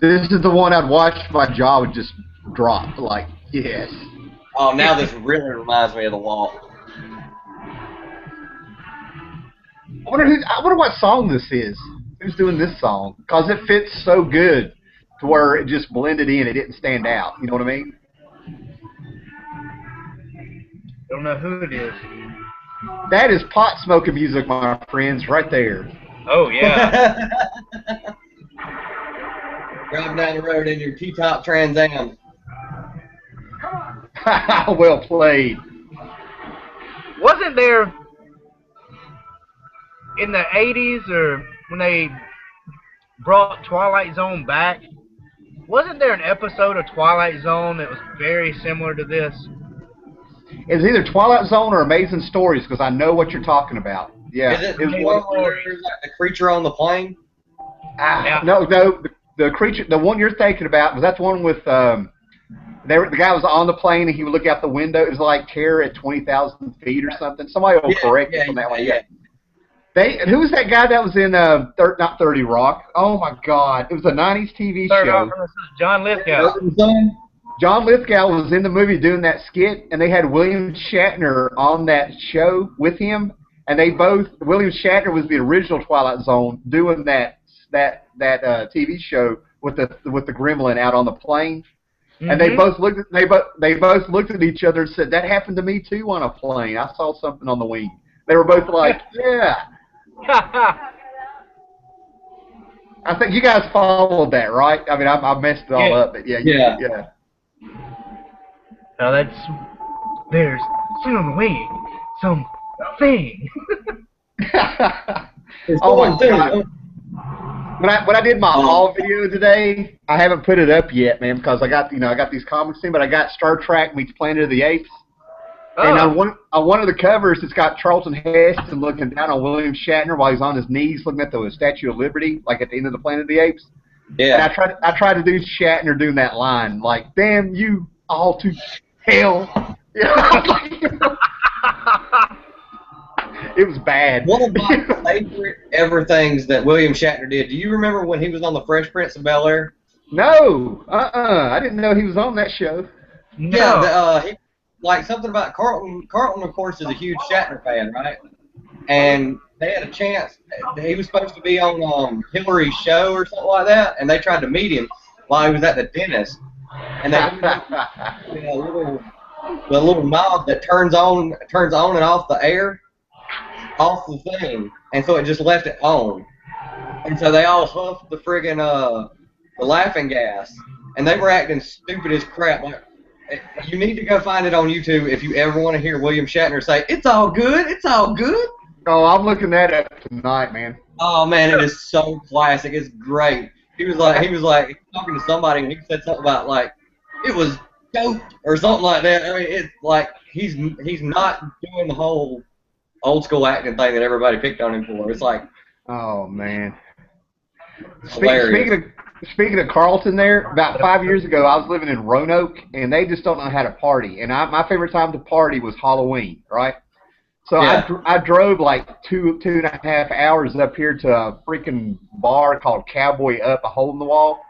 This is the one I'd watch. My jaw would just drop. Like, yes. Oh, now this really reminds me of The Wall. I wonder what song this is. Who's doing this song? Because it fits so good to where it just blended in. It didn't stand out. You know what I mean? Don't know who it is. That is pot smoking music, my friends, right there. Oh, yeah. Driving down the road in your T-top Trans Am. Well played. Wasn't there, in the 80s, or when they brought Twilight Zone back, wasn't there an episode of Twilight Zone that was very similar to this? It's either Twilight Zone or Amazing Stories, because I know what you're talking about. Yeah. Is it the one where there's like a creature on the plane? Yeah. No, the creature, the one you're thinking about, was that the one with, the guy was on the plane and he would look out the window. It was like Terror at 20,000 feet or something. Somebody will correct me on that one. Yeah. Who was that guy that was in, not 30 Rock? Oh my God. It was a 90s TV show. John Lithgow. John Lithgow was in the movie doing that skit, and they had William Shatner on that show with him, and William Shatner was the original Twilight Zone doing that TV show with the gremlin out on the plane, and they both looked at each other and said, "That happened to me too on a plane. I saw something on the wing." They were both like, "Yeah." I think you guys followed that, right? I mean, I messed it all up, but yeah. Now there's something on the wing, something. Oh my God. When I did my haul video today, I haven't put it up yet, man, because I got these comics in, but I got Star Trek meets Planet of the Apes. Oh. And on one of the covers, it's got Charlton Heston looking down on William Shatner while he's on his knees looking at the Statue of Liberty, like at the end of the Planet of the Apes. Yeah. And I tried to do Shatner doing that line, like, "Damn you all to hell." It was bad. One of my favorite ever things that William Shatner did. Do you remember when he was on the Fresh Prince of Bel-Air? No. I didn't know he was on that show. No. Yeah, he, like something about Carlton. Carlton, of course, is a huge Shatner fan, right? And they had a chance. He was supposed to be on Hillary's show or something like that, and they tried to meet him while he was at the dentist. And they the little knob that turns on and off the air, off the thing, and so it just left it on. And so they all huffed the friggin' the laughing gas, and they were acting stupid as crap. Like, you need to go find it on YouTube if you ever want to hear William Shatner say, "It's all good, it's all good." Oh, I'm looking that up tonight, man. Oh man, it is so classic. It's great. He was like talking to somebody, and he said something about like it was dope or something like that. I mean, it's like he's not doing the whole old school acting thing that everybody picked on him for. It's like, oh man. Hilarious. Speaking of Carlton there, about 5 years ago, I was living in Roanoke, and they just don't know how to party. And my favorite time to party was Halloween, right? So yeah. I drove like two and a half hours up here to a freaking bar called Cowboy Up, a hole in the wall.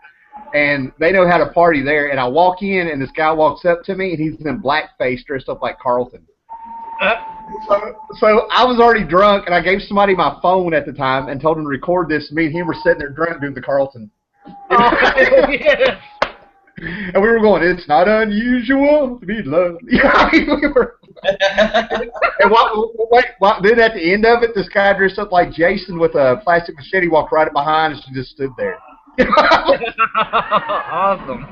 And they know how to party there. And I walk in, and this guy walks up to me, and he's in blackface dressed up like Carlton. So I was already drunk, and I gave somebody my phone at the time and told him to record this. Me and him were sitting there drunk doing the Carlton. Oh, yes. And we were going, "It's not unusual to be loved." And then at the end of it, this guy dressed up like Jason with a plastic machete walked right up behind us and just stood there. Awesome.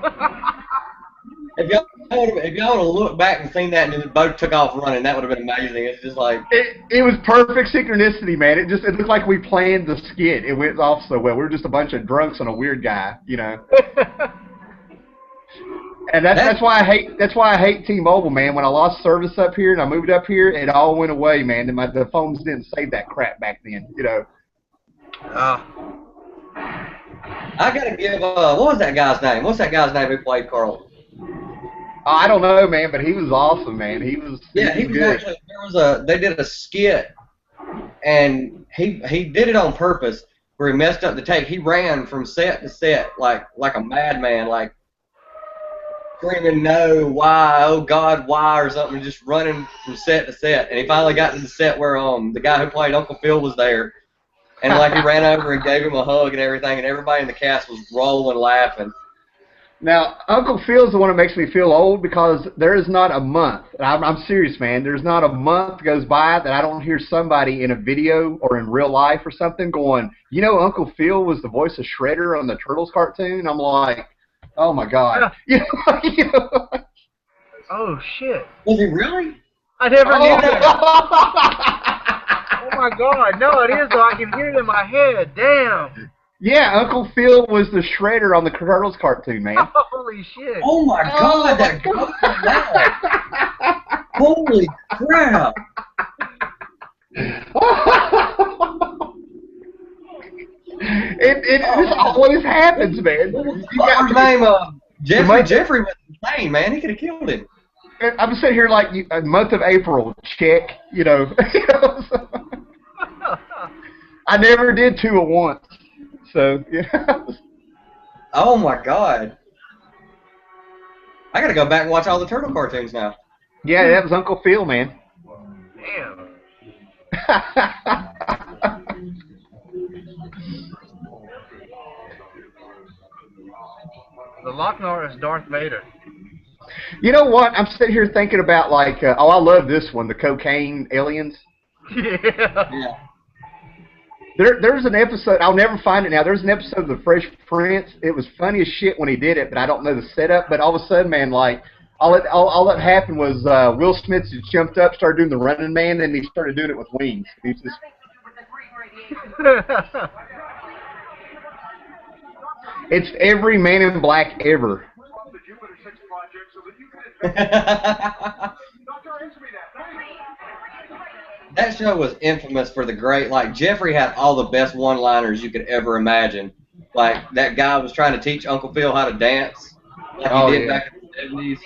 If y'all would have looked back and seen that and then the boat took off running, that would have been amazing. It's just like it was perfect synchronicity, man. It looked like we planned the skit. It went off so well. We were just a bunch of drunks and a weird guy, you know. And that's why I hate T-Mobile, man. When I lost service up here and I moved up here, it all went away, man. And the phones didn't save that crap back then, you know. I gotta give what was that guy's name? What's that guy's name who played Carl? I don't know, man, but he was awesome, man. He was good. Actually, they did a skit, and he did it on purpose. where he messed up the tape. He ran from set to set like a madman, like screaming no, why, oh God, why, or something, just running from set to set. And he finally got to the set where the guy who played Uncle Phil was there, and like he ran over and gave him a hug and everything, and everybody in the cast was rolling laughing. Now, Uncle Phil's the one that makes me feel old because there is not a month, and I'm serious, man, there's not a month goes by that I don't hear somebody in a video or in real life or something going, you know, Uncle Phil was the voice of Shredder on the Turtles cartoon? I'm like, oh my God. You know? Oh, shit. Was he really? I never knew that. Oh my God. No, it is, though. I can hear it in my head. Damn. Yeah, Uncle Phil was the Shredder on the Turtles cartoon, man. Holy shit. Oh my God, that goes back. Holy crap. This always happens, man. His name, Jeffrey was insane, man. He could have killed him. I'm sitting here like a month of April, check, you know. I never did 2 at once. So, yeah. Oh my God. I gotta go back and watch all the Turtle cartoons now. Yeah, that was Uncle Phil, man. Damn. The Lochnar is Darth Vader. You know what? I'm sitting here thinking about, like, oh, I love this one, the cocaine aliens. Yeah. There's an episode, I'll never find it now, there's an episode of The Fresh Prince. It was funny as shit when he did it, but I don't know the setup. But all of a sudden, man, like, all that happened was Will Smith just jumped up, started doing the running man, and he started doing it with wings. He's just... It's every Man in Black ever. That show was infamous for the great, like, Jeffrey had all the best one-liners you could ever imagine. Like, that guy was trying to teach Uncle Phil how to dance, like he did back in the 70s.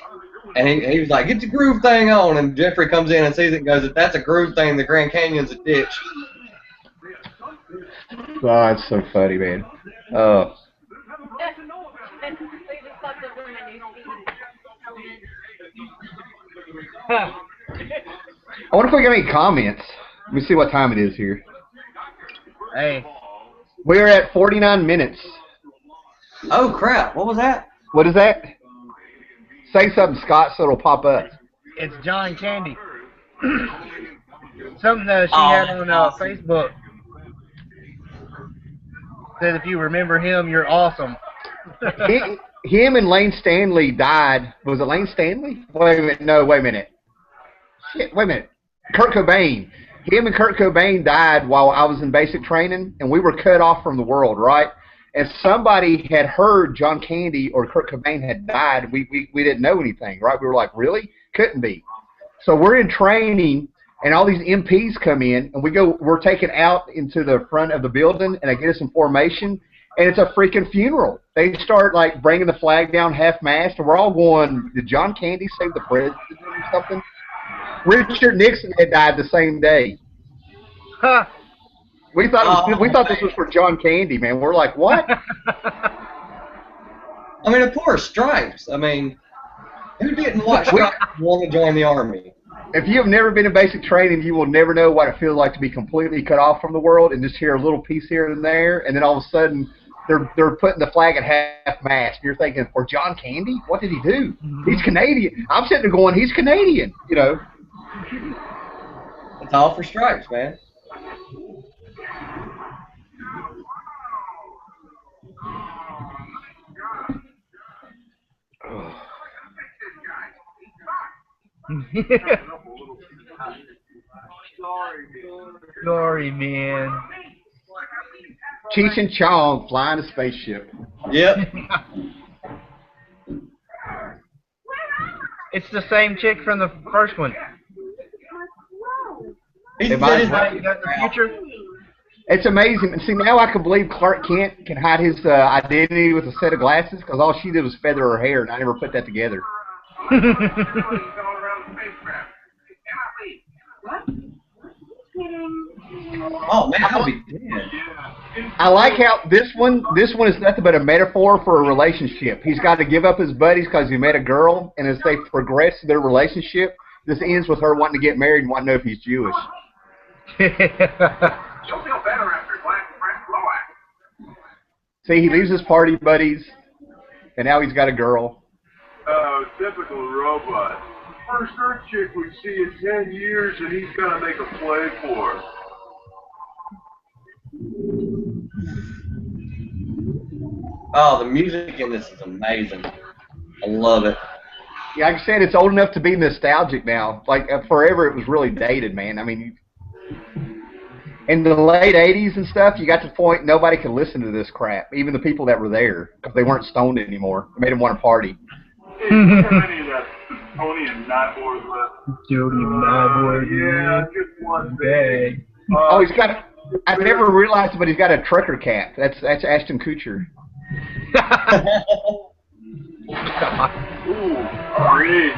And he was like, get the groove thing on, and Jeffrey comes in and sees it and goes, if that's a groove thing, the Grand Canyon's a ditch. Oh, that's so funny, man. Oh. I wonder if we got any comments. Let me see what time it is here. Hey. We're at 49 minutes. Oh, crap. What was that? What is that? Say something, Scott, so it'll pop up. It's John Candy. Something that she had on Facebook. Said if you remember him, you're awesome. Him and Lane Stanley died. Was it Lane Stanley? Wait a minute. No, wait a minute. Shit, wait a minute. Kurt Cobain. Him and Kurt Cobain died while I was in basic training, and we were cut off from the world, right? And somebody had heard John Candy or Kurt Cobain had died. We didn't know anything, right? We were like, really? Couldn't be. So we're in training, and all these MPs come in, and we're taken out into the front of the building, and they get us in formation, and it's a freaking funeral. They start, like, bringing the flag down half-mast, and we're all going, did John Candy save the president or something? Richard Nixon had died the same day. Huh. We thought this was for John Candy, man. We're like, what? I mean, of course, Stripes. I mean, who didn't watch Stripes want to join the Army? If you have never been in basic training, you will never know what it feels like to be completely cut off from the world and just hear a little piece here and there, and then all of a sudden they're putting the flag at half-mast. You're thinking, for John Candy? What did he do? He's Canadian. I'm sitting there going, he's Canadian, you know. It's all for Stripes, man. Sorry, man. Cheech and Chong flying a spaceship. Yep. It's the same chick from the first one. He's They might as Right, in the future. It's amazing. And see, now I can believe Clark Kent can hide his identity with a set of glasses because all she did was feather her hair, and I never put that together. What? Oh man, I'll be dead. I like how this one is nothing but a metaphor for a relationship. He's got to give up his buddies because he met a girl, and as they progress their relationship, this ends with her wanting to get married and wanting to know if he's Jewish. You'll feel better after a glass of fresh Loax. See, he leaves his party buddies, and now he's got a girl. Oh, typical robot. First Earth chick we see in 10 years, and he's got to make a play for her. Oh, the music in this is amazing. I love it. Yeah, like I said, it's old enough to be nostalgic now. Like, forever it was really dated, man. I mean, in the late 80s and stuff, you got to the point nobody could listen to this crap, even the people that were there, because they weren't stoned anymore. It made them want to party. Hey, you have any of that Tony and Nyborg left? Jody Nyborg. Yeah, just one bag. Oh, he's got a... I never realized it, but he's got a trucker cap. That's Ashton Kutcher. Ooh, great.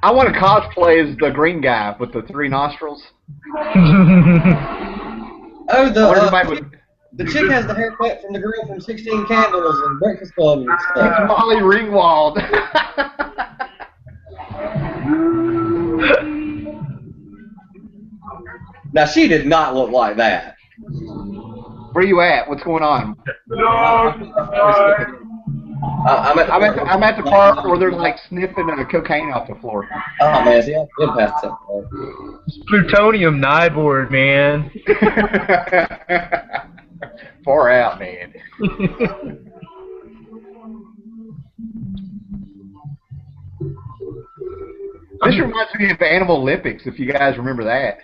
I want to cosplay as the green guy with the 3 nostrils. Oh, Would... the chick has the haircut from the girl from 16 Candles and Breakfast Club and stuff. It's Molly Ringwald. Now, she did not look like that. Where you at? What's going on? I'm at the park where they're like sniffing cocaine off the floor. Oh man, see, I've been past that part. It's plutonium Nyborg, man. Far out, man. This reminds me of Animal Olympics, if you guys remember that.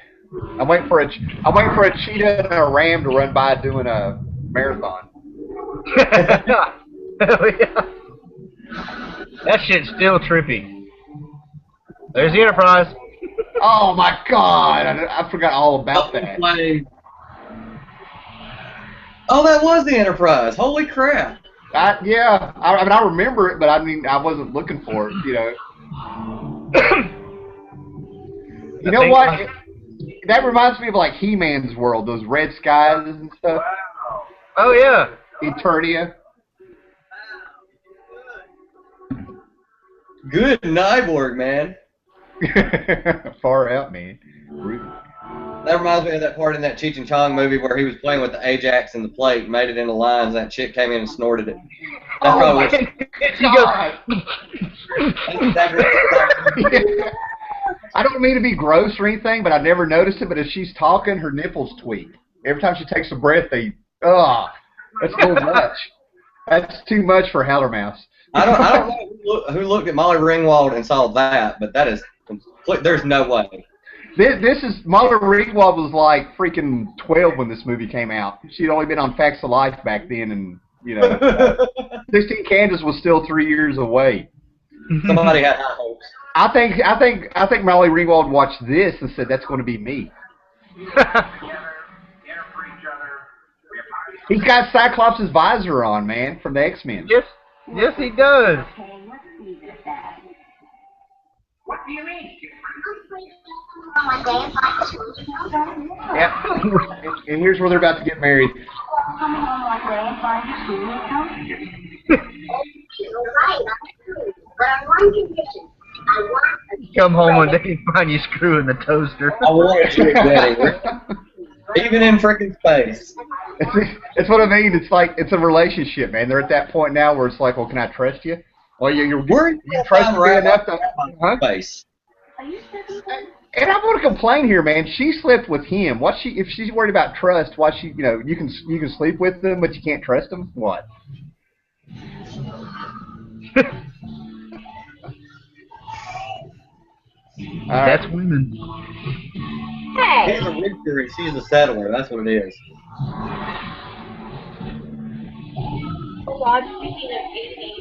I'm waiting for a cheetah and a ram to run by doing a marathon. Hell yeah. That shit's still trippy. There's the Enterprise. Oh my God! I forgot all about that. Oh, that was the Enterprise. Holy crap! Yeah. I mean, I remember it, but I mean, I wasn't looking for it. You know. You know what? That reminds me of like He-Man's world, those red skies and stuff. Oh yeah. Eternia. Good Nyborg, man. Far out, man. That reminds me of that part in that Cheech and Chong movie where he was playing with the Ajax and the plate, made it into lines, and that chick came in and snorted it. That's probably what I don't mean to be gross or anything, but I never noticed it. But as she's talking, her nipples tweak. Every time she takes a breath, that's a little much. That's too much for Howlermouse. I don't know who looked at Molly Ringwald and saw that, but that is complete. There's no way. This is Molly Ringwald was like freaking 12 when this movie came out. She'd only been on Facts of Life back then, and 16 Candles was still 3 years away. Somebody had high hopes. I think Molly Ringwald watched this and said that's going to be me. He's got Cyclops' visor on, man, from the X-Men. Yes, he does. What do you mean? Yeah. And here's where they're about to get married. Come home one day and find you screwing the toaster. I want you wedding. Even in freaking space. It's what I mean. It's like, it's a relationship, man. They're at that point now where it's like, well, can I trust you? Well, you trust me enough to... Space. And I'm going to complain here, man. She slept with him. If she's worried about trust, why she, you can sleep with them, but you can't trust them? What? That's women. Hey! He's a rooster and she's a settler. That's what it is.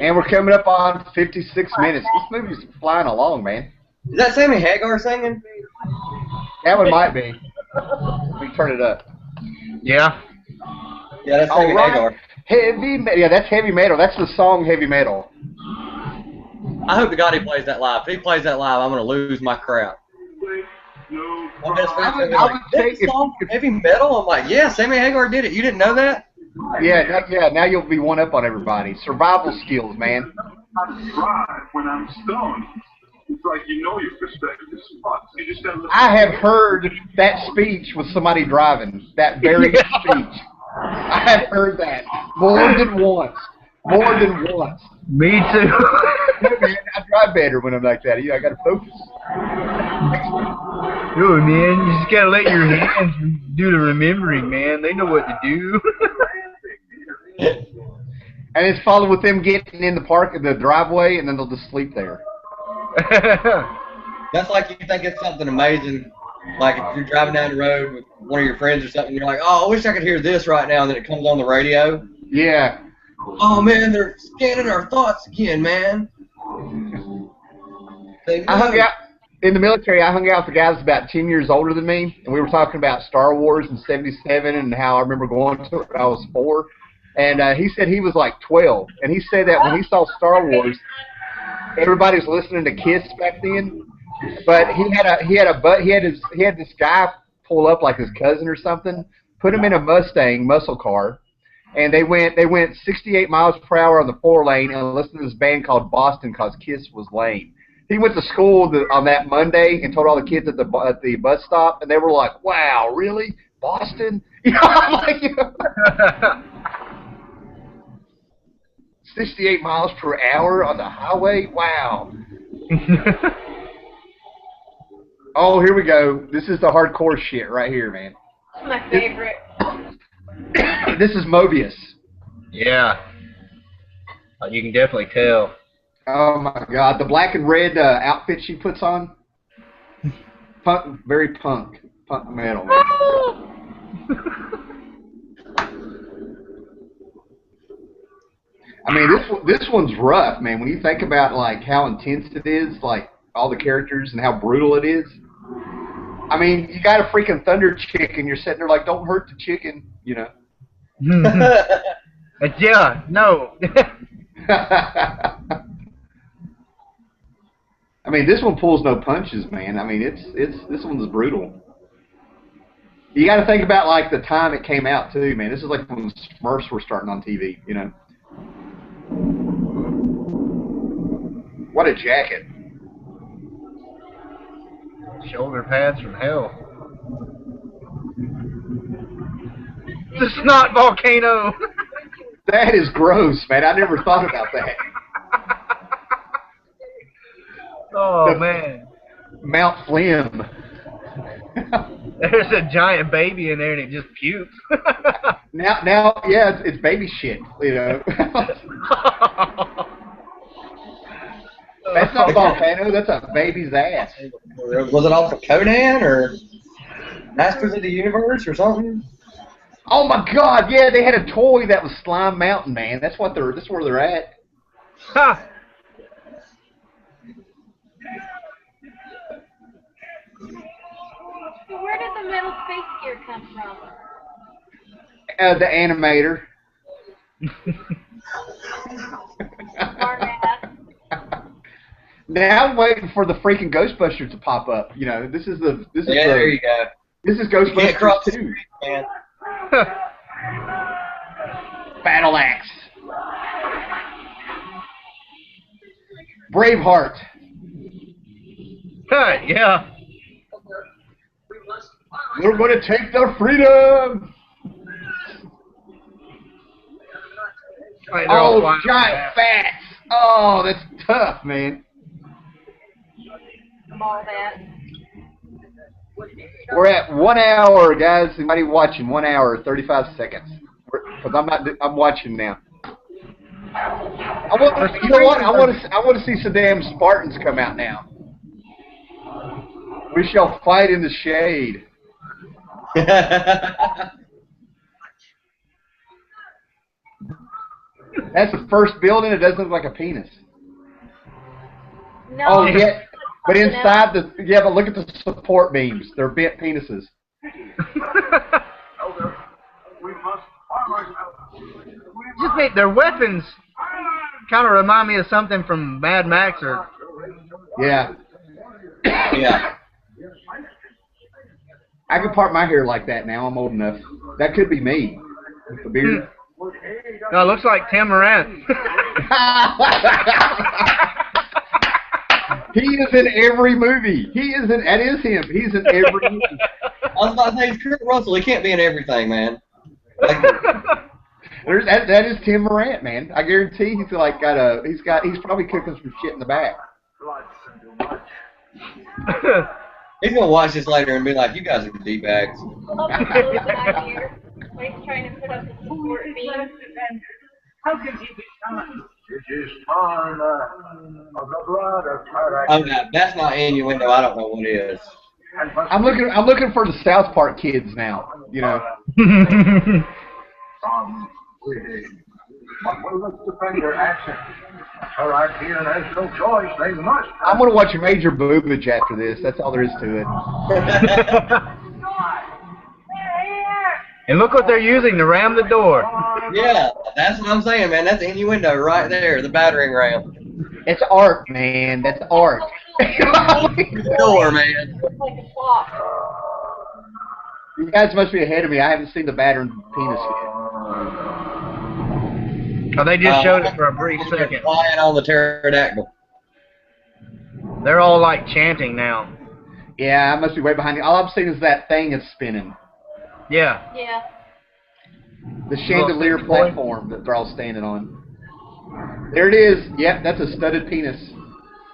And we're coming up on 56 minutes. This movie's flying along, man. Is that Sammy Hagar singing? That one might be. Let me turn it up. Yeah. Yeah, that's Sammy Hagar. Yeah, that's heavy metal. That's the song Heavy Metal. I hope to God he plays that live. If he plays that live, I'm going to lose my crap. My best friend said, I like, would this take if, song from heavy metal? I'm like, yeah, Sammy Hagar did it. You didn't know that? now you'll be one up on everybody. Survival skills, man. I drive when I'm stoned. It's like you know your perspective spots. You just gotta listen. I have heard that speech with somebody driving. That very speech. I have heard that more than once. More than once. Me too. Hey, man, I drive better when I'm like that. I got to focus. Yo, man, you just gotta let your hands do the remembering, man. They know what to do. And it's followed with them getting in the driveway, and then they'll just sleep there. That's like you think it's something amazing. Like if you're driving down the road with one of your friends or something, you're like, oh, I wish I could hear this right now, and then it comes on the radio. Yeah. Oh, man, they're scanning our thoughts again, man. I hung out in the military. I hung out with the guys about 10 years older than me, and we were talking about Star Wars in '77 and how I remember going to it when I was 4. And he said he was like 12, and he said that when he saw Star Wars, everybody was listening to Kiss back then. But he had this guy pull up, like his cousin or something, put him in a Mustang muscle car, and they went 68 miles per hour on the 4-lane and listened to this band called Boston because Kiss was lame. He went to school on that Monday and told all the kids at the bus stop, and they were like, "Wow, really, Boston?" You know, I'm like, you know, 68 miles per hour on the highway. Wow. Oh, here we go. This is the hardcore shit right here, man. It's my favorite. This is Mobius. Yeah. You can definitely tell. Oh my God, the black and red outfit she puts on. Punk, very punk metal, man. I mean, this one's rough, man. When you think about like how intense it is, like all the characters and how brutal it is. I mean, you got a freaking thunder chick, and you're sitting there like, don't hurt the chicken, you know. Yeah, no. I mean, this one pulls no punches, man. I mean, this one's brutal. You got to think about like the time it came out too, man. This is like when Smurfs were starting on TV, you know. What a jacket! Shoulder pads from hell. The snot volcano. That is gross, man. I never thought about that. Oh, man. Mount Flim. There's a giant baby in there and it just pukes. now, yeah, it's baby shit, you know. That's not a volcano. That's a baby's ass. Was it off of Conan or Masters of the Universe or something? Oh my God! Yeah, they had a toy that was Slime Mountain, man. That's where they're at. Ha! So where did the metal space gear come from? The animator. Smart ass. Now I'm waiting for the freaking Ghostbusters to pop up. You know, this is There you go. This is You can't cross Ghostbusters the 2. street, man. Battle Axe. Braveheart. Yeah. We're going to take their freedom. Right, they're all Oh, flying giant around. fats. Oh, that's tough, man. All that. We're at 1 hour, guys. Anybody watching? 1 hour, 35 seconds. Because I'm watching now. You know what? I want to see some damn Spartans come out now. We shall fight in the shade. That's the first building. It doesn't look like a penis. No. Oh yeah, but inside but look at the support beams. They're bent penises. Just think, their weapons kind of remind me of something from Mad Max or. Yeah. Yeah. I can part my hair like that now. I'm old enough. That could be me with the beard. No, it looks like Tim Moran. He is in every movie. That is him. He's in every movie. I was about to say, it's Kurt Russell. He can't be in everything, man. Like, that is Tim Morant, man. I guarantee he's like he's probably cooking some shit in the back. he's gonna watch this later and be like, "You guys are d-bags." I love the little guy here. Like he's trying to put up the support beam. How can he be done? It is torn of the blood of Oh, no, that's not innuendo. I don't know what it is. I'm looking for the South Park kids now. You know. But we must defend their action. Her idea has no choice. They must. I'm gonna watch Major Boobage after this. That's all there is to it. And look what they're using to ram the door. Yeah, that's what I'm saying, man. That's innuendo right there, the battering ram. It's art, man. That's art. The door, man. Looks like a clock. You guys must be ahead of me. I haven't seen the battering penis yet. Oh, they just showed it for a brief second. Flying on the pterodactyl. They're all like chanting now. Yeah, I must be way behind you. All I'm seeing is that thing is spinning. Yeah. Yeah. The chandelier platform that they're all standing on. There it is. Yep, that's a studded penis.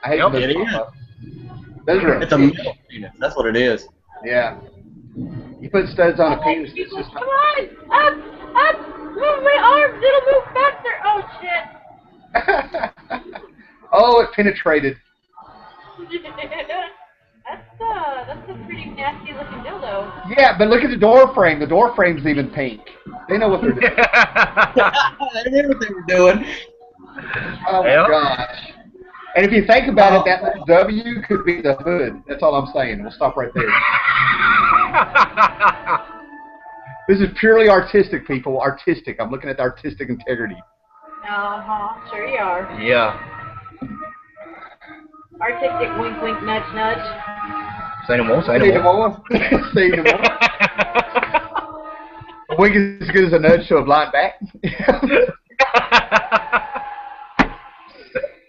I hate Yep, those. it is. Those are It's a milk penis. That's what it is. Yeah. You put studs on a penis. It's just Come on! Up! Move my arms! It'll move faster! Oh, shit! Oh, it penetrated. That's a pretty nasty looking dildo. Yeah, but look at the door frame. The door frame's even pink. They know what they're doing. They knew what they were doing. Oh my gosh. And if you think about it, that little W could be the hood. That's all I'm saying. We'll stop right there. This is purely artistic, people. Artistic. I'm looking at the artistic integrity. Uh-huh. Sure you are. Yeah. Artistic wink wink nudge nudge. Say no more, say Say no no more. more. Say no more. A wink is as good as a nudge to a blind back.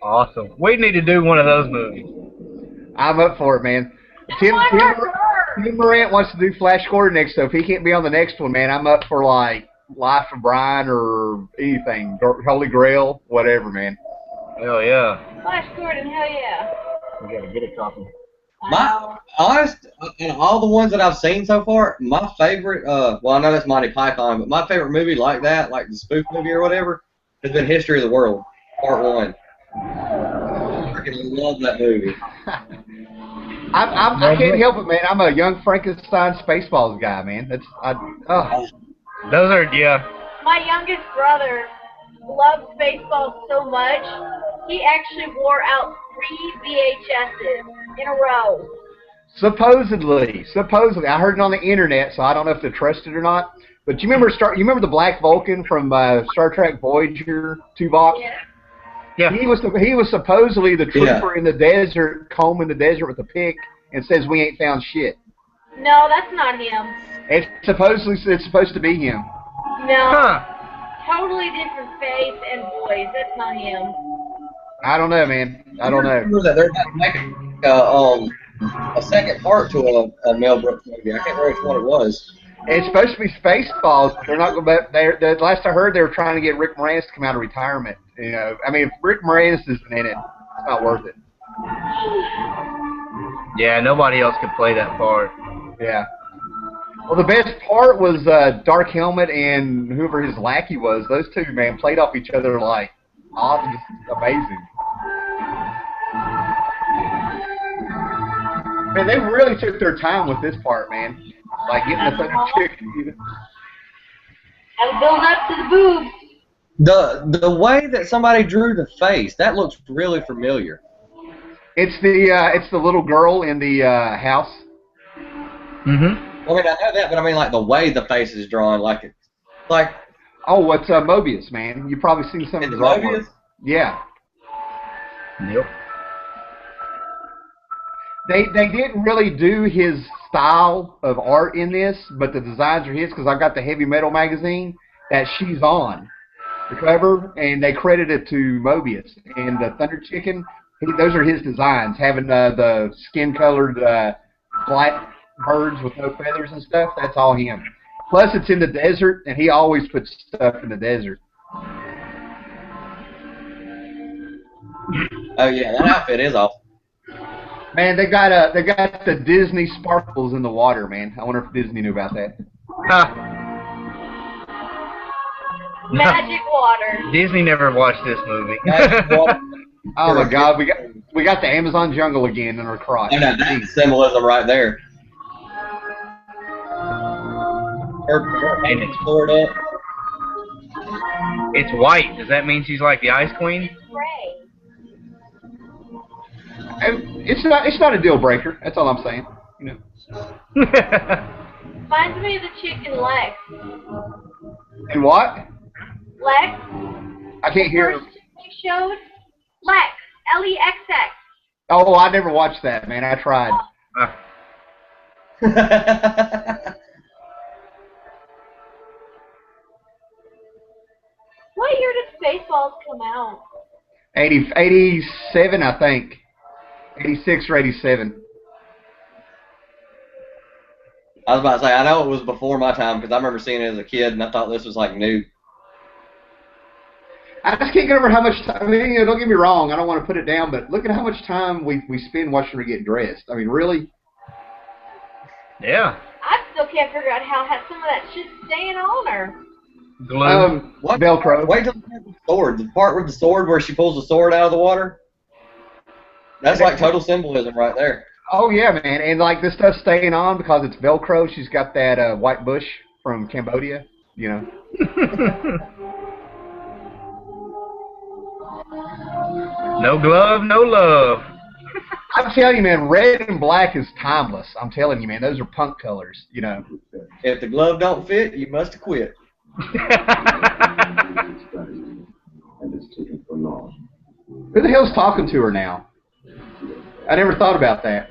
Awesome. We need to do one of those movies. I'm up for it, man. Tim Morant wants to do Flash Gordon next, so if he can't be on the next one, man, I'm up for like Life of Brian or anything, Holy Grail, whatever, man. Hell yeah. Flash Gordon, hell yeah. We gotta get a copy. My honest, in all the ones that I've seen so far, my favorite, well, I know that's Monty Python, but my favorite movie like that, like the spoof movie or whatever, has been History of the World, Part 1. I freaking love that movie. I can't help it, man. I'm a young Frankenstein Spaceballs guy, man. Those are, yeah. My youngest brother loved Spaceballs so much, he actually wore out 3 VHSs in a row. Supposedly, I heard it on the internet, so I don't know if to trust it or not. But you remember the Black Vulcan from Star Trek Voyager, Tuvok? Yeah. Yeah. He was supposedly the trooper in the desert, combing the desert with a pick, and says we ain't found shit. No, that's not him. It's supposed to be him. No. Huh. Totally different face and voice. That's not him. I don't know, man. I don't know. Remember that they're about to make a second part to a Mel Brooks movie. I can't remember which one it was. It's supposed to be Spaceballs, but they're not going to. The last I heard, they were trying to get Rick Moranis to come out of retirement. You know, I mean, if Rick Moranis isn't in it, it's not worth it. Yeah, nobody else could play that part. Yeah. Well, the best part was Dark Helmet and whoever his lackey was. Those two, man, played off each other like awesome, just amazing. Man, they really took their time with this part, man. Like getting the fucking chick. I was going up to the boobs. The way that somebody drew the face, that looks really familiar. It's the little girl in the house. Mm-hmm. I mean, I know that, but I mean, like, the way the face is drawn, like, it's like... Oh, what's Mobius, man? You've probably seen some of his artwork. Mobius? Yeah. Yep. They didn't really do his style of art in this, but the designs are his because I've got the heavy metal magazine that she's on, the cover, and they credit it to Mobius. And the Thunder Chicken, those are his designs, having the skin-colored black birds with no feathers and stuff. That's all him. Plus, it's in the desert, and he always puts stuff in the desert. Oh yeah, that outfit is awesome. Man, they got the Disney sparkles in the water, man. I wonder if Disney knew about that. Magic water. Disney never watched this movie. Oh my God, we got the Amazon jungle again in our crotch. I know, that's symbolism right there. And it's poured up. It's white. Does that mean she's like the Ice Queen? Gray. It's not a deal breaker. That's all I'm saying. You know. Reminds me of the chicken Lex. And what? Lex? I can't hear. First you showed? Lex. L-E-X-X. Oh, I never watched that, man. I tried. What year did Spaceballs come out? 87, I think. 86 or 87. I was about to say, I know it was before my time because I remember seeing it as a kid and I thought this was like new. I just can't get over how much time. I mean, you know, don't get me wrong. I don't want to put it down, but look at how much time we spend watching her get dressed. I mean, really? Yeah. I still can't figure out how some of that shit's staying on her. Glue. What? Velcro. Wait till the sword. The part with the sword where she pulls the sword out of the water. That's like total symbolism right there. Oh yeah, man, and like this stuff's staying on because it's Velcro. She's got that white bush from Cambodia, you know. No glove, no love. I'm telling you, man, red and black is timeless. I'm telling you, man, those are punk colors, you know. If the glove don't fit, you must have quit. Who the hell's talking to her now? I never thought about that.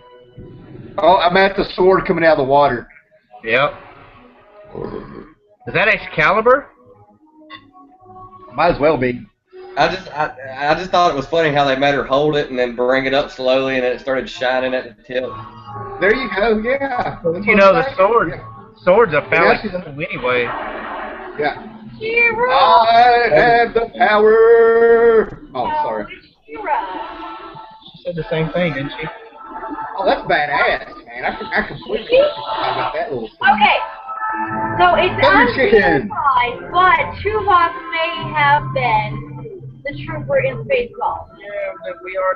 Oh, I'm at the sword coming out of the water. Yep. Is that Excalibur? Might as well be. I just thought it was funny how they made her hold it and then bring it up slowly and then it started shining at the tip. There you go, yeah. You know, the sword. Sword's a phallic Yeah. symbol anyway. Yeah. Hero! I have the power. Oh, sorry. Hero! She said the same thing, didn't she? Oh, that's badass, man. I completely forgot about that little thing. Okay. So it's Thunder Chicken. unverified, but Tuvok may have been the trooper in Spaceballs.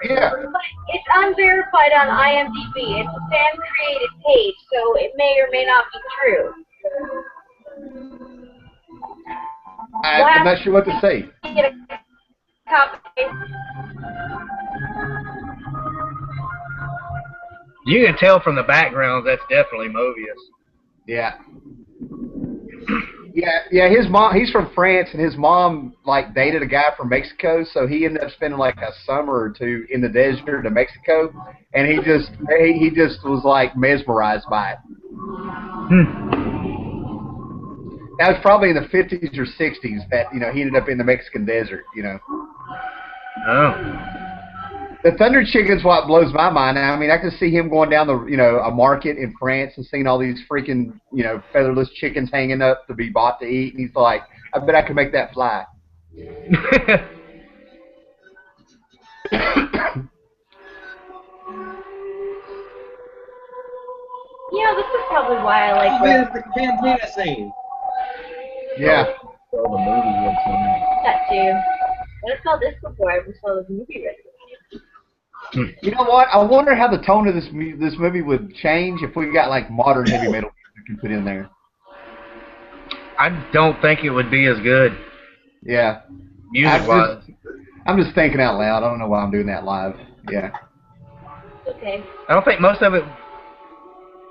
Yeah. But it's unverified on IMDb. It's a fan-created page, so it may or may not be true. I'm not sure what to say. Get a copy. You can tell from the backgrounds that's definitely Mobius. Yeah. Yeah, his mom, he's from France, and his mom, like, dated a guy from Mexico, so he ended up spending, like, a summer or two in the desert of Mexico, and he just was, like, mesmerized by it. That was probably in the 50s or 60s that, you know, he ended up in the Mexican desert, you know. Oh. The Thunder Chicken's what blows my mind. I mean, I can see him going down the, you know, a market in France and seeing all these freaking, you know, featherless chickens hanging up to be bought to eat, and he's like, I bet I could make that fly. You know, this is probably why I like Where's the cantina scene? Yeah. that too. I saw this before I ever saw this movie written. You know what? I wonder how the tone of this movie would change if we got like modern heavy metal music you put in there. I don't think it would be as good. Yeah. Music-wise. I'm just thinking out loud. I don't know why I'm doing that live. Yeah. Okay. I don't think most of it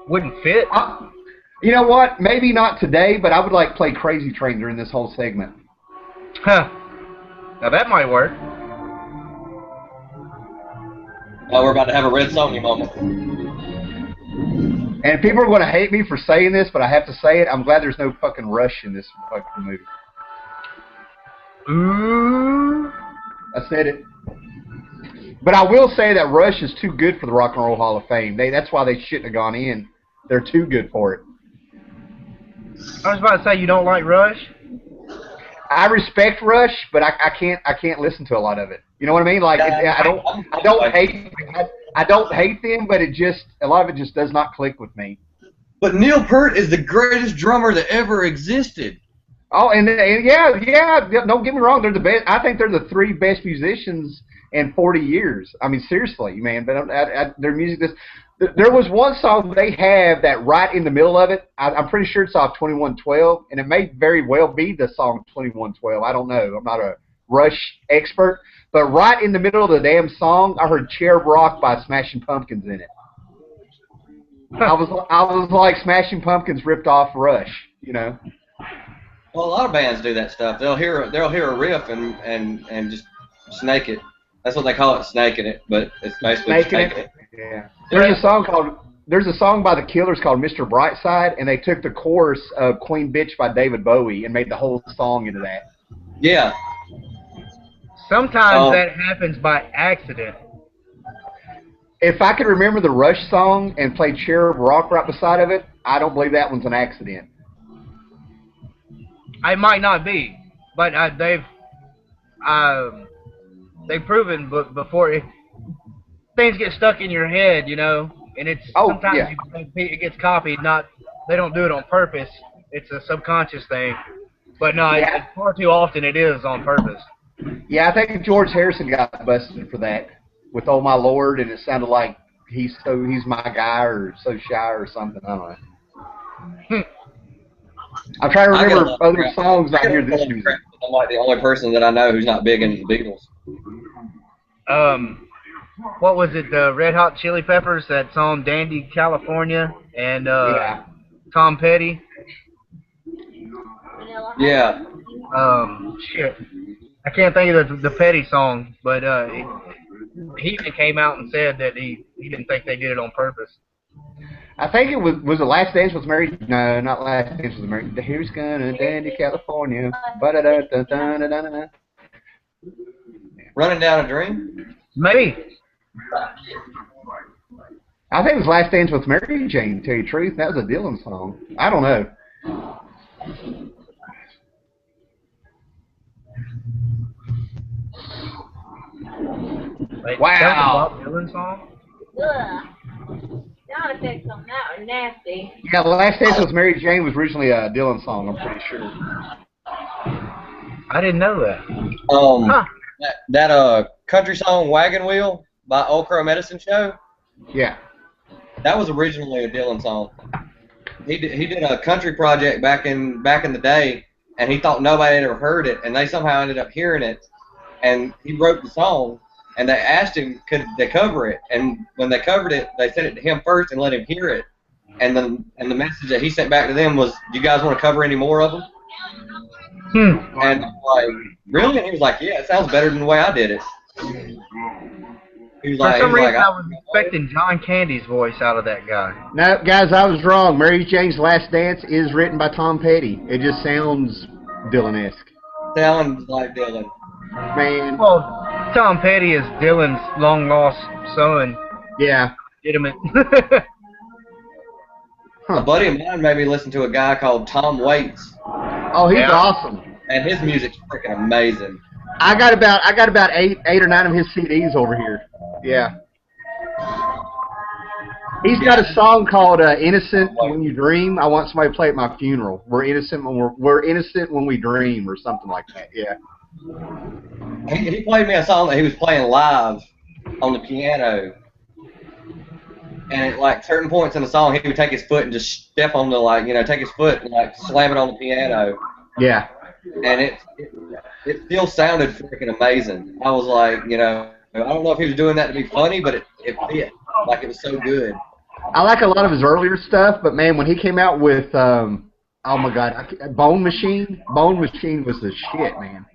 wouldn't fit. You know what? Maybe not today, but I would like play Crazy Train during this whole segment. Huh. Now that might work. We're about to have a Red Sonja moment. And people are going to hate me for saying this, but I have to say it. I'm glad there's no fucking Rush in this fucking movie. Ooh. I said it. But I will say that Rush is too good for the Rock and Roll Hall of Fame. That's why they shouldn't have gone in. They're too good for it. I was about to say you don't like Rush. I respect Rush, but I can't listen to a lot of it. You know what I mean? Like I don't hate them, but a lot of it just does not click with me. But Neil Peart is the greatest drummer that ever existed. Oh, and yeah, don't get me wrong, they're the best. I think they're the 3 best musicians in 40 years. I mean, seriously, man. But their music, there was one song they have that right in the middle of it. I'm pretty sure it's off 2112, and it may very well be the song 2112. I don't know. I'm not a Rush expert, but right in the middle of the damn song, I heard "Cherub Rock" by Smashing Pumpkins in it. I was like, Smashing Pumpkins ripped off Rush, you know. Well, a lot of bands do that stuff. They'll hear a riff and just snake it. That's what they call it, snaking it. But it's basically snaking it. Yeah. There's a song by the Killers called "Mr. Brightside," and they took the chorus of "Queen Bitch" by David Bowie and made the whole song into that. Yeah. Sometimes that happens by accident. If I could remember the Rush song and play "Cherub Rock" right beside of it, I don't believe that one's an accident. I might not be, but they've proven before things get stuck in your head, you know, and it's sometimes it gets copied. They don't do it on purpose. It's a subconscious thing, but no, far too often it is on purpose. Yeah, I think George Harrison got busted for that with "Oh My Lord," and it sounded like he's my guy or so shy or something. I don't know. I'm trying to remember other songs I hear this music. I'm like the only person that I know who's not big into the Beatles. What was it? The Red Hot Chili Peppers, that song "Dandy California," and Tom Petty. Yeah. Shit. I can't think of the Petty song, but he even came out and said that he didn't think they did it on purpose. I think it was the Last Dance with Mary. No, not Last Dance with Mary. Here's gonna Dandy California. Ba-da-da-da-da-da-da-da. Running Down a Dream? Maybe. I think it was Last Dance with Mary Jane, to tell you the truth. That was a Dylan song. I don't know. Like, wow. That was a Bob Dylan song? Ugh. Sound effects on that are nasty. Yeah, the Last Dance with Mary Jane was originally a Dylan song, I'm pretty sure. I didn't know that. That country song "Wagon Wheel" by Old Crow Medicine Show. Yeah. That was originally a Dylan song. He did a country project back in the day, and he thought nobody had ever heard it, and they somehow ended up hearing it, and he wrote the song. And they asked him, could they cover it? And when they covered it, they sent it to him first and let him hear it. And the message that he sent back to them was, "Do you guys want to cover any more of them?" And I'm like, really? And he was like, "Yeah, it sounds better than the way I did it." He was For some reason, I was expecting John Candy's voice out of that guy. No, guys, I was wrong. Mary Jane's Last Dance is written by Tom Petty. It just sounds Dylan-esque. Sounds like Dylan. Man. Well, Tom Petty is Dylan's long-lost son. Yeah. Legitimate. A buddy of mine made me listen to a guy called Tom Waits. Oh, he's awesome. And his music's freaking amazing. I got about eight or nine of his CDs over here. Yeah. He's got a song called "Innocent When You Dream." I want somebody to play at my funeral. We're innocent when we dream, or something like that. Yeah. He played me a song that he was playing live on the piano, and at like certain points in the song, he would take his foot and just step on the take his foot and slam it on the piano. Yeah. And it still sounded freaking amazing. I was like, I don't know if he was doing that to be funny, but it fit. Like, it was so good. I like a lot of his earlier stuff, but man, when he came out with oh my God, Bone Machine was the shit, man.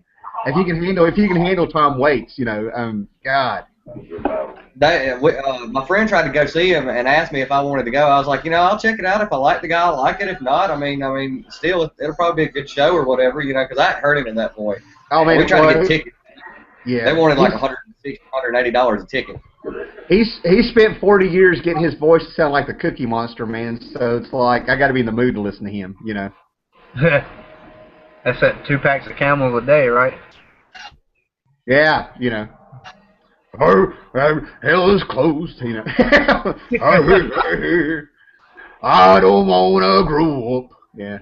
If you can handle Tom Waits, God. My friend tried to go see him and asked me if I wanted to go. I was like, I'll check it out. If I like the guy, I like it. If not, I mean, still, it'll probably be a good show or whatever, because I hadn't heard him at that point. Oh man, we tried to get tickets. Yeah, they wanted like $160, $180 a ticket. He spent 40 years getting his voice to sound like the Cookie Monster, man. So it's like I got to be in the mood to listen to him, That's that 2 packs of Camels a day, right? Yeah, Oh, hell is closed, I don't wanna grow up. Yeah.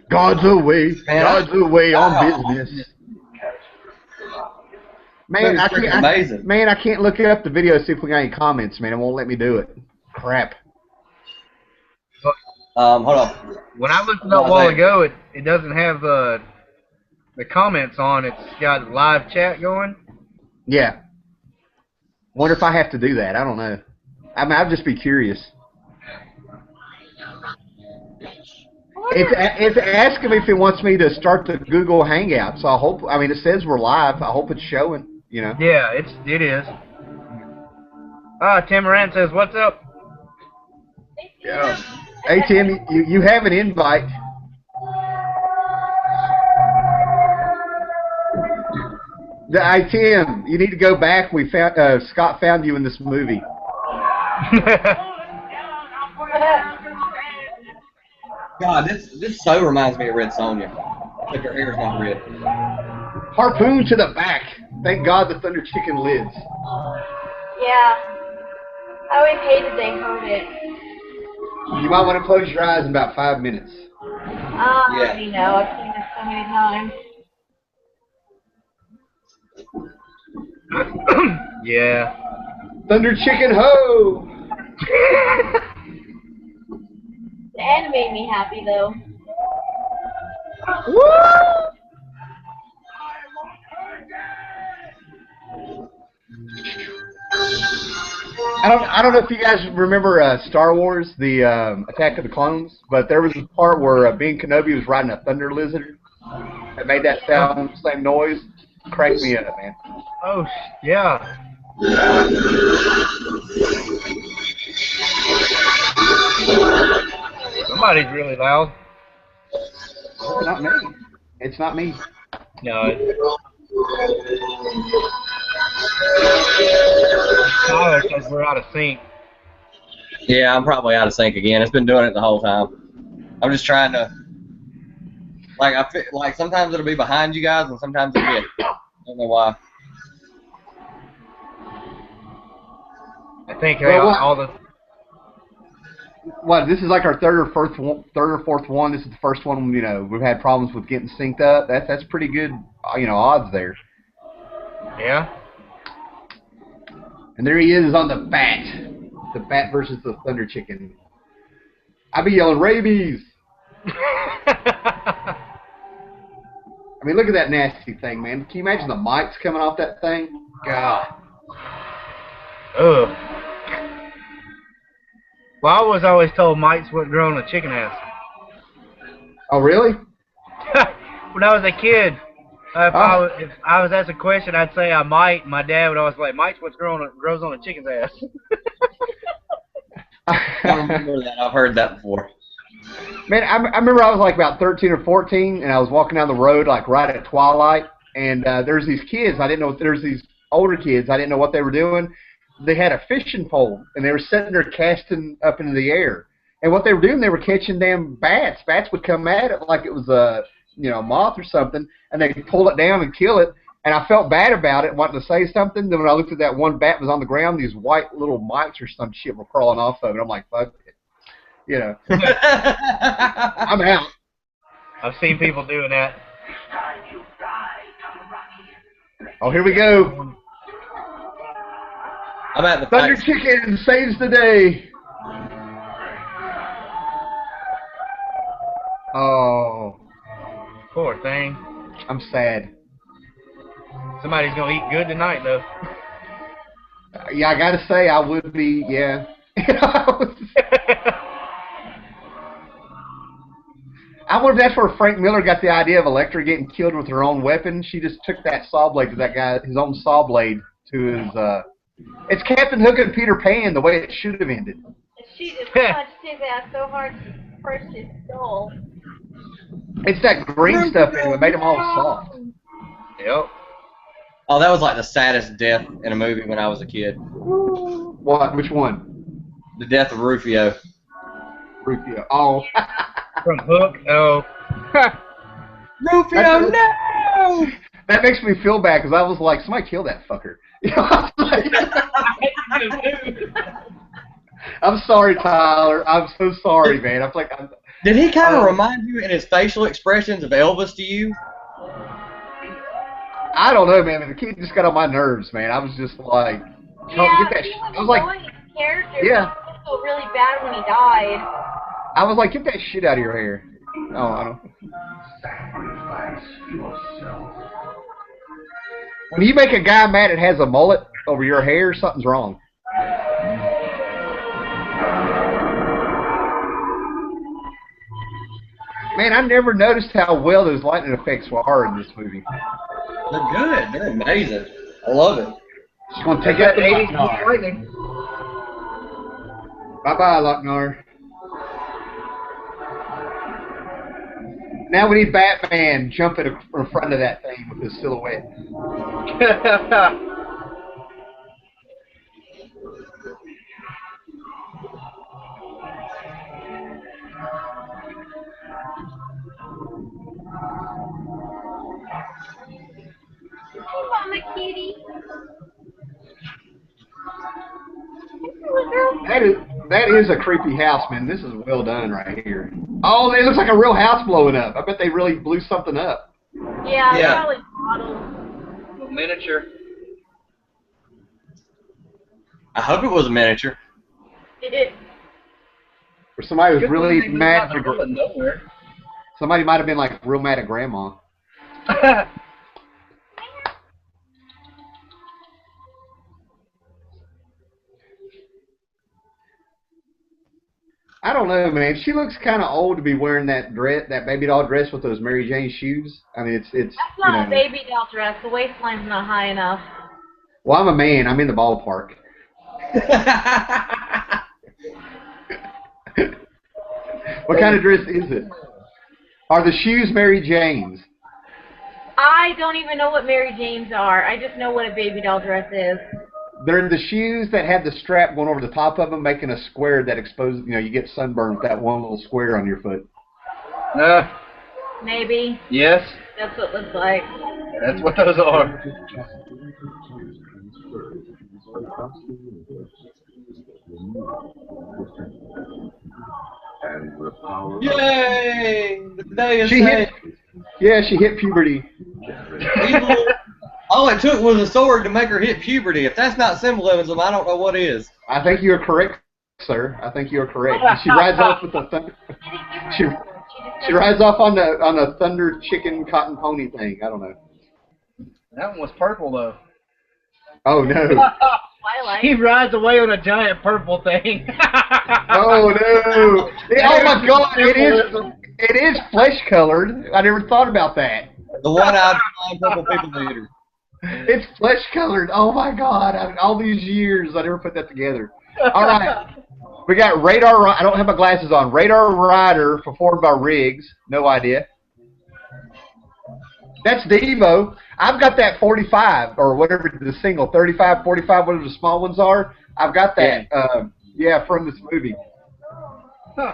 God's away on business. Man, I can't look up the video to see if we got any comments, man. It won't let me do it. Crap. Hold on. When I looked it up a while ago, it doesn't have the comments on. It's got live chat going. Yeah. Wonder if I have to do that. I don't know. I mean, I'd just be curious. It's asking me if it wants me to start the Google Hangout. So I hope. I mean, it says we're live. I hope it's showing. Yeah, it is. Tim Moran says, "What's up?" Yeah. Hey Tim, you have an invite. Hey Tim, you need to go back. We found Scott found you in this movie. God, this so reminds me of Red Sonja. But her hair's not red. Harpoon to the back. Thank God the Thunder Chicken lives. Yeah. I always hated they heard it. You might want to close your eyes in about 5 minutes. I already know. I've seen this so many times. Yeah. Thunder Chicken ho! The end made me happy though. Woo! I don't know if you guys remember Star Wars, the Attack of the Clones, but there was a part where Ben Kenobi was riding a thunder lizard that made that same noise. Cracked me up, man. Oh, yeah. Somebody's really loud. It's not me. It's not me. No. Tyler says we're out of sync. Yeah, I'm probably out of sync again. It's been doing it the whole time. I'm just trying to, like sometimes it'll be behind you guys, and sometimes it'll be. I don't know why. I think all the. What? This is like our third or fourth one. This is the first one. We've had problems with getting synced up. That's pretty good. Odds there. Yeah. And there he is on the bat. The bat versus the Thunder Chicken. I be yelling rabies. I mean, look at that nasty thing, man. Can you imagine the mites coming off that thing? God. Ugh. Well, I was always told mites wouldn't grow on a chicken ass. Oh, really? When I was a kid, if I was asked a question, I'd say I might. My dad would always be like, mites what grows on a chicken's ass. I remember that. I've heard that before. Man, I remember I was like about 13 or 14, and I was walking down the road like right at twilight, and there's these kids. I didn't know there's these older kids. I didn't know what they were doing. They had a fishing pole, and they were sitting there casting up into the air. And what they were doing, they were catching damn bats. Bats would come at it like it was a moth or something, and they'd pull it down and kill it. And I felt bad about it, wanting to say something. Then when I looked at that one bat was on the ground, these white little mites or some shit were crawling off of it. I'm like, fuck it. I'm out. I've seen people doing that. Oh, here we go. I'm at the Thunder Chicken saves the day. Oh. Poor thing. I'm sad. Somebody's going to eat good tonight, though. Yeah, I got to say, I would be, yeah. I wonder if that's where Frank Miller got the idea of Elektra getting killed with her own weapon. She just took that saw blade to that guy, his own saw blade to his. It's Captain Hook and Peter Pan the way it should have ended. She just punched his ass so hard she crushed his skull. It's that green stuff in it that made them all soft. Yep. Oh, that was like the saddest death in a movie when I was a kid. What? Which one? The death of Rufio. Rufio. Oh. From Hook. Oh. Rufio, no! That makes me feel bad because I was like, somebody kill that fucker. You know, I was like, I'm sorry, Tyler. I'm so sorry, man. I'm like, Did he kind of remind you in his facial expressions of Elvis to you? I don't know, man. The kid just got on my nerves, man. I was just like, Yeah, get that. he was I was like, enjoying his character. yeah. But he felt really bad when he died. I was like, get that shit out of your hair. Oh, I don't. When you make a guy mad that has a mullet over your hair, something's wrong. Man, I never noticed how well those lightning effects are in this movie. They're good. They're amazing. I love it. Just want to take out the 80s lightning. Bye-bye, Lochnar. Now we need Batman jumping in front of that thing with his silhouette. Hey, Mama Kitty. That is a creepy house, man. This is well done right here. Oh, it looks like a real house blowing up. I bet they really blew something up. Yeah. Probably models. A miniature. I hope it was a miniature. Or somebody was really mad. Nowhere. Somebody might have been like real mad at Grandma. I don't know, man. She looks kind of old to be wearing that dress, that baby doll dress with those Mary Jane shoes. I mean, it's. That's not a baby doll dress. The waistline's not high enough. Well, I'm a man. I'm in the ballpark. What kind of dress is it? Are the shoes Mary Jane's? I don't even know what Mary Jane's are. I just know what a baby doll dress is. They're the shoes that have the strap going over the top of them, making a square that exposes, you get sunburned with that one little square on your foot. Maybe. Yes. That's what it looks like. That's what those are. Yay! The day is She saved. she hit puberty. All it took was a sword to make her hit puberty. If that's not symbolism, I don't know what is. I think you are correct, sir. I think you are correct. She rides off with the thunder. She rides off on the thunder chicken cotton pony thing. I don't know. That one was purple though. Oh no. Twilight. He rides away on a giant purple thing. Oh no. Oh my God! It is flesh colored. I never thought about that. The one-eyed flying purple people eater. It's flesh colored. Oh my God! All these years, I never put that together. All right, we got Radar. I don't have my glasses on. Radar Rider performed by Riggs. No idea. That's Devo. I've got that 45 or whatever the single 35, 45, whatever the small ones are. I've got that. Yeah, from this movie. Huh.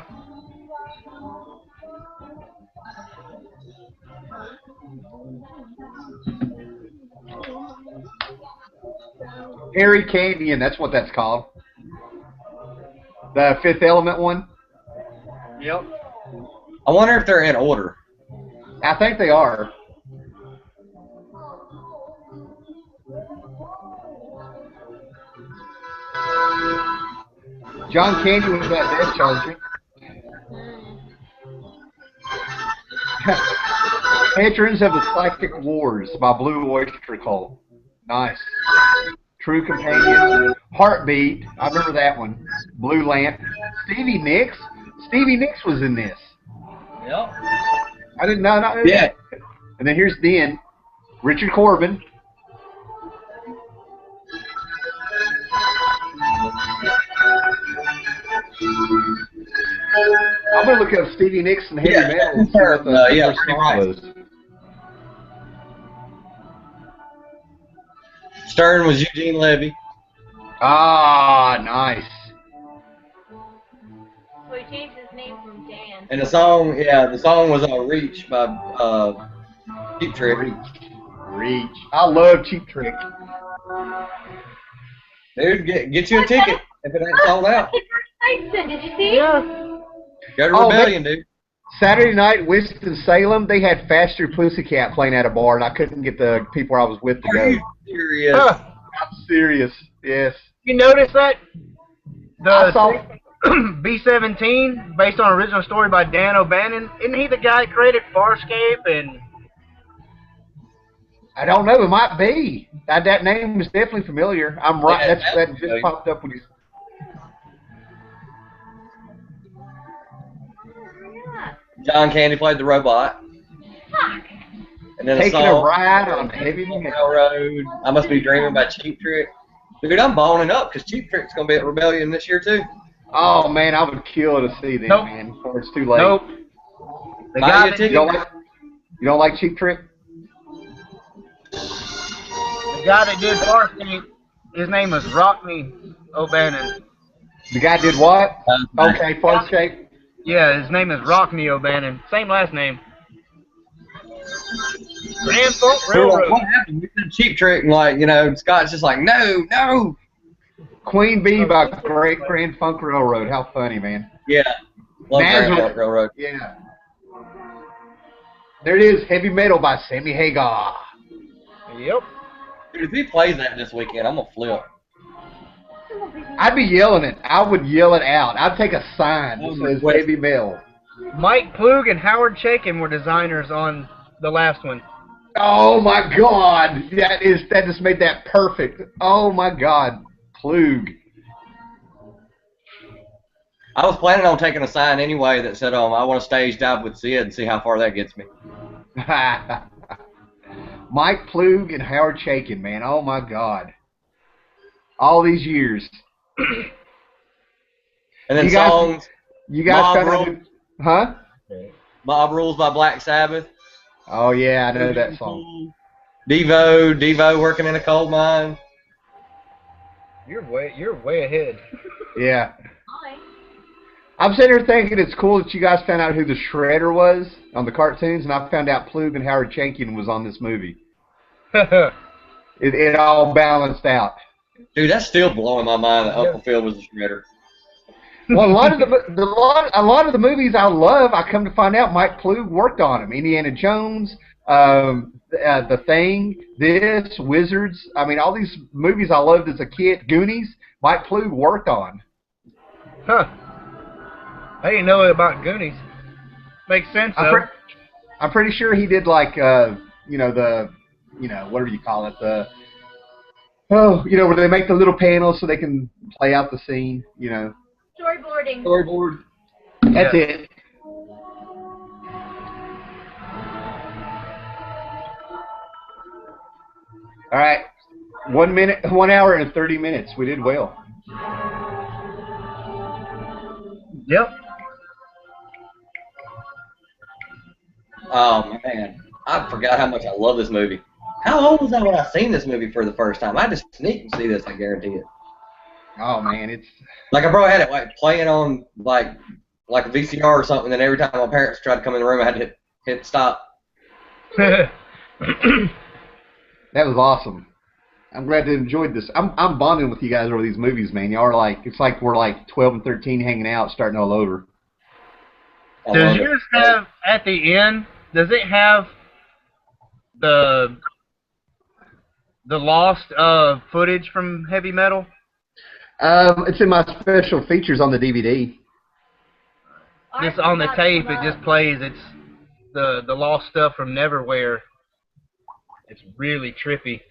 Harry Canyon, that's what that's called. The Fifth Element one. Yep. I wonder if they're in order. I think they are. John Candy was that death charger. Patrons of the Psychic Wars by Blue Oyster Cult. Nice. True Companion. Heartbeat. I remember that one. Blue Lamp. Stevie Nicks. Stevie Nicks was in this. Yep. I didn't know. Not Yeah. And then here's Den, Richard Corbin. I'm gonna look up Stevie Nicks and heavy metal and see what the first song was. Stern was Eugene Levy. Ah, nice. So he changed his name from Dan. And the song was Reach by Cheap Trick. Reach. I love Cheap Trick. Dude, get you a ticket if it ain't sold out. Tyson, did you see? Yeah. Go to Rebellion, dude. Saturday night in Winston-Salem, they had Faster Pussycat playing at a bar, and I couldn't get the people I was with to go. Are you serious? I'm serious. Yes. You notice that? I saw. B-17, based on an original story by Dan O'Bannon. Isn't he the guy that created Farscape? And I don't know. It might be. That name is definitely familiar. I'm right. Yeah, that just popped up when you. John Candy played the robot. And then Taking a a song, ride on heavy metal. Railroad. I Must Be Dreaming by Cheap Trick. Dude, I'm boning up because Cheap Trick's gonna be at Rebellion this year too. Oh man, I would kill to see them, man. Before it's too late. nope. The Buy guy you a that ticket. You don't like Cheap Trick? The guy that did Farscape, his name was Rockney O'Bannon. The guy did what? Okay, Farscape. Yeah, his name is Rockney O'Bannon. Same last name. Grand Funk They're like, Railroad. what happened? We said Cheap Trick, and like, Scott's just like, no. Queen Bee by Great Grand Funk Railroad. How funny, man. Yeah. Love Grand Nazareth. Funk Railroad. Yeah. There it is, Heavy Metal by Sammy Hagar. Yep. Dude, if he plays that this weekend, I'm gonna flip. I'd be yelling it. I would yell it out. I'd take a sign that says Heavy Metal. Mike Plug and Howard Chaykin were designers on the last one. Oh my God, that just made that perfect. Oh my God, Plug. I was planning on taking a sign anyway that said, I want a stage dive with Sid and see how far that gets me. Mike Plug and Howard Chaykin, man. Oh my God. All these years. And then You guys- songs, You guys Mob found out Rule. Huh? Mob Rules by Black Sabbath. Oh yeah, I know that song. Devo working in a coal mine. You're way ahead. Yeah. Hi. I'm sitting here thinking it's cool that you guys found out who the Shredder was on the cartoons, and I found out Plug and Howard Chaykin was on this movie. It all balanced out. Dude, that's still blowing my mind that Uncle Phil was the Shredder. Well, a lot of the movies I love, I come to find out Mike Plug worked on them. Indiana Jones, The Thing, this, Wizards. I mean, all these movies I loved as a kid. Goonies, Mike Plug worked on. Huh. I didn't know about Goonies. Makes sense, though. I'm pretty sure he did like whatever you call it, where they make the little panels so they can play out the scene, Storyboarding. Storyboard. That's it. All right. 1 hour and 30 minutes. We did well. Yep. Oh, man. I forgot how much I love this movie. How old was I when I seen this movie for the first time? I just sneak and see this, I guarantee it. Oh, man. It's Like, I probably had it like playing on like a VCR or something, and every time my parents tried to come in the room, I had to hit stop. That was awesome. I'm glad you enjoyed this. I'm bonding with you guys over these movies, man. Y'all are like, it's like we're like 12 and 13 hanging out, starting all over. Does yours have, at the end, does it have the lost footage from Heavy Metal? It's in my special features on the DVD. Just on the tape, it just plays. It's the lost stuff from Neverwhere. It's really trippy.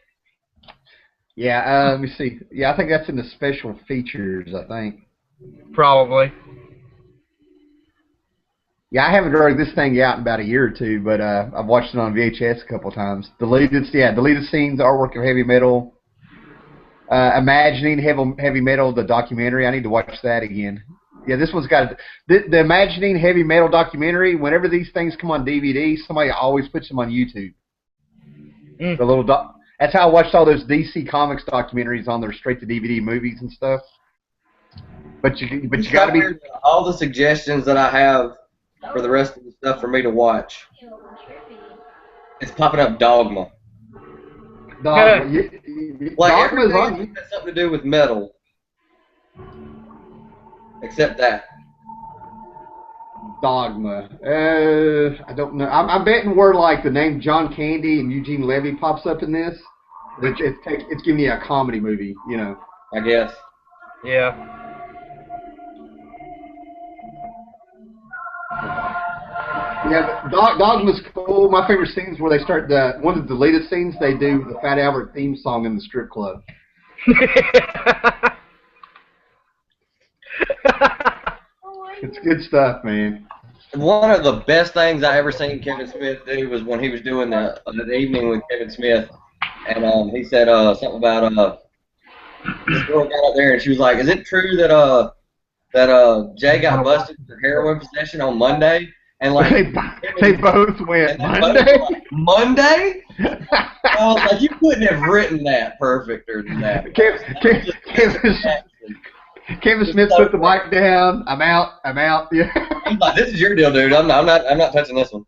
Yeah, let me see. Yeah, I think that's in the special features, I think. Probably. Yeah, I haven't drug this thing out in about a year or two, but I've watched it on VHS a couple times. Deleted scenes, artwork of heavy metal. Imagining heavy metal, the documentary. I need to watch that again. Yeah, this one's got the Imagining Heavy Metal documentary. Whenever these things come on DVD, somebody always puts them on YouTube. The little that's how I watched all those DC Comics documentaries on their straight to DVD movies and stuff. But you got to be all the suggestions that I have for the rest of the stuff for me to watch. It's popping up Dogma. Dogma. Like Dogma's everything has something to do with metal, except that. Dogma. I don't know. I'm betting where like the name John Candy and Eugene Levy pops up in this. It's giving you a comedy movie, you know. I guess. Yeah. Yeah, but Dogma's cool. My favorite scenes where they start one of the deleted scenes. They do the Fat Albert theme song in the strip club. It's good stuff, man. One of the best things I ever seen Kevin Smith do was when he was doing the evening with Kevin Smith, and he said something about this girl got up there and she was like, "Is it true that Jay got busted for heroin possession on Monday?" And like they both went Monday. Like, Monday? I was like, you couldn't have written that perfecter than that. Kevin Smith put the mic down. I'm out. Yeah. He's like, this is your deal, dude. I'm not touching this one.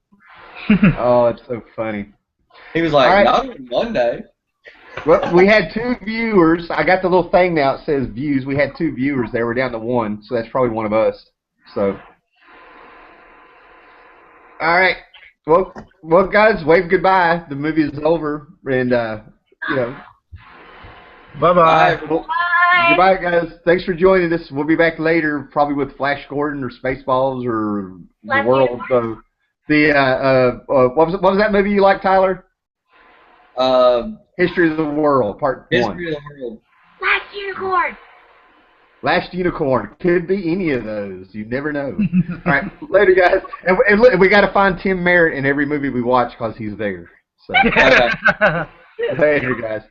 Oh, it's so funny. He was like, right. not on Monday. Well, we had 2 viewers. I got the little thing now. It says views. We had 2 viewers there. We're down to 1, so that's probably one of us. So, all right. Well, guys, wave goodbye. The movie is over, and you know. Bye-bye. Well, goodbye, guys. Thanks for joining us. We'll be back later, probably with Flash Gordon or Spaceballs or the world. What was that movie you liked, Tyler? History of the World, Part 1. History of the World. Last Unicorn. Last Unicorn. Could be any of those. You never know. All right, later, guys. And look, we got to find Tim Merritt in every movie we watch because he's there. So, later, guys.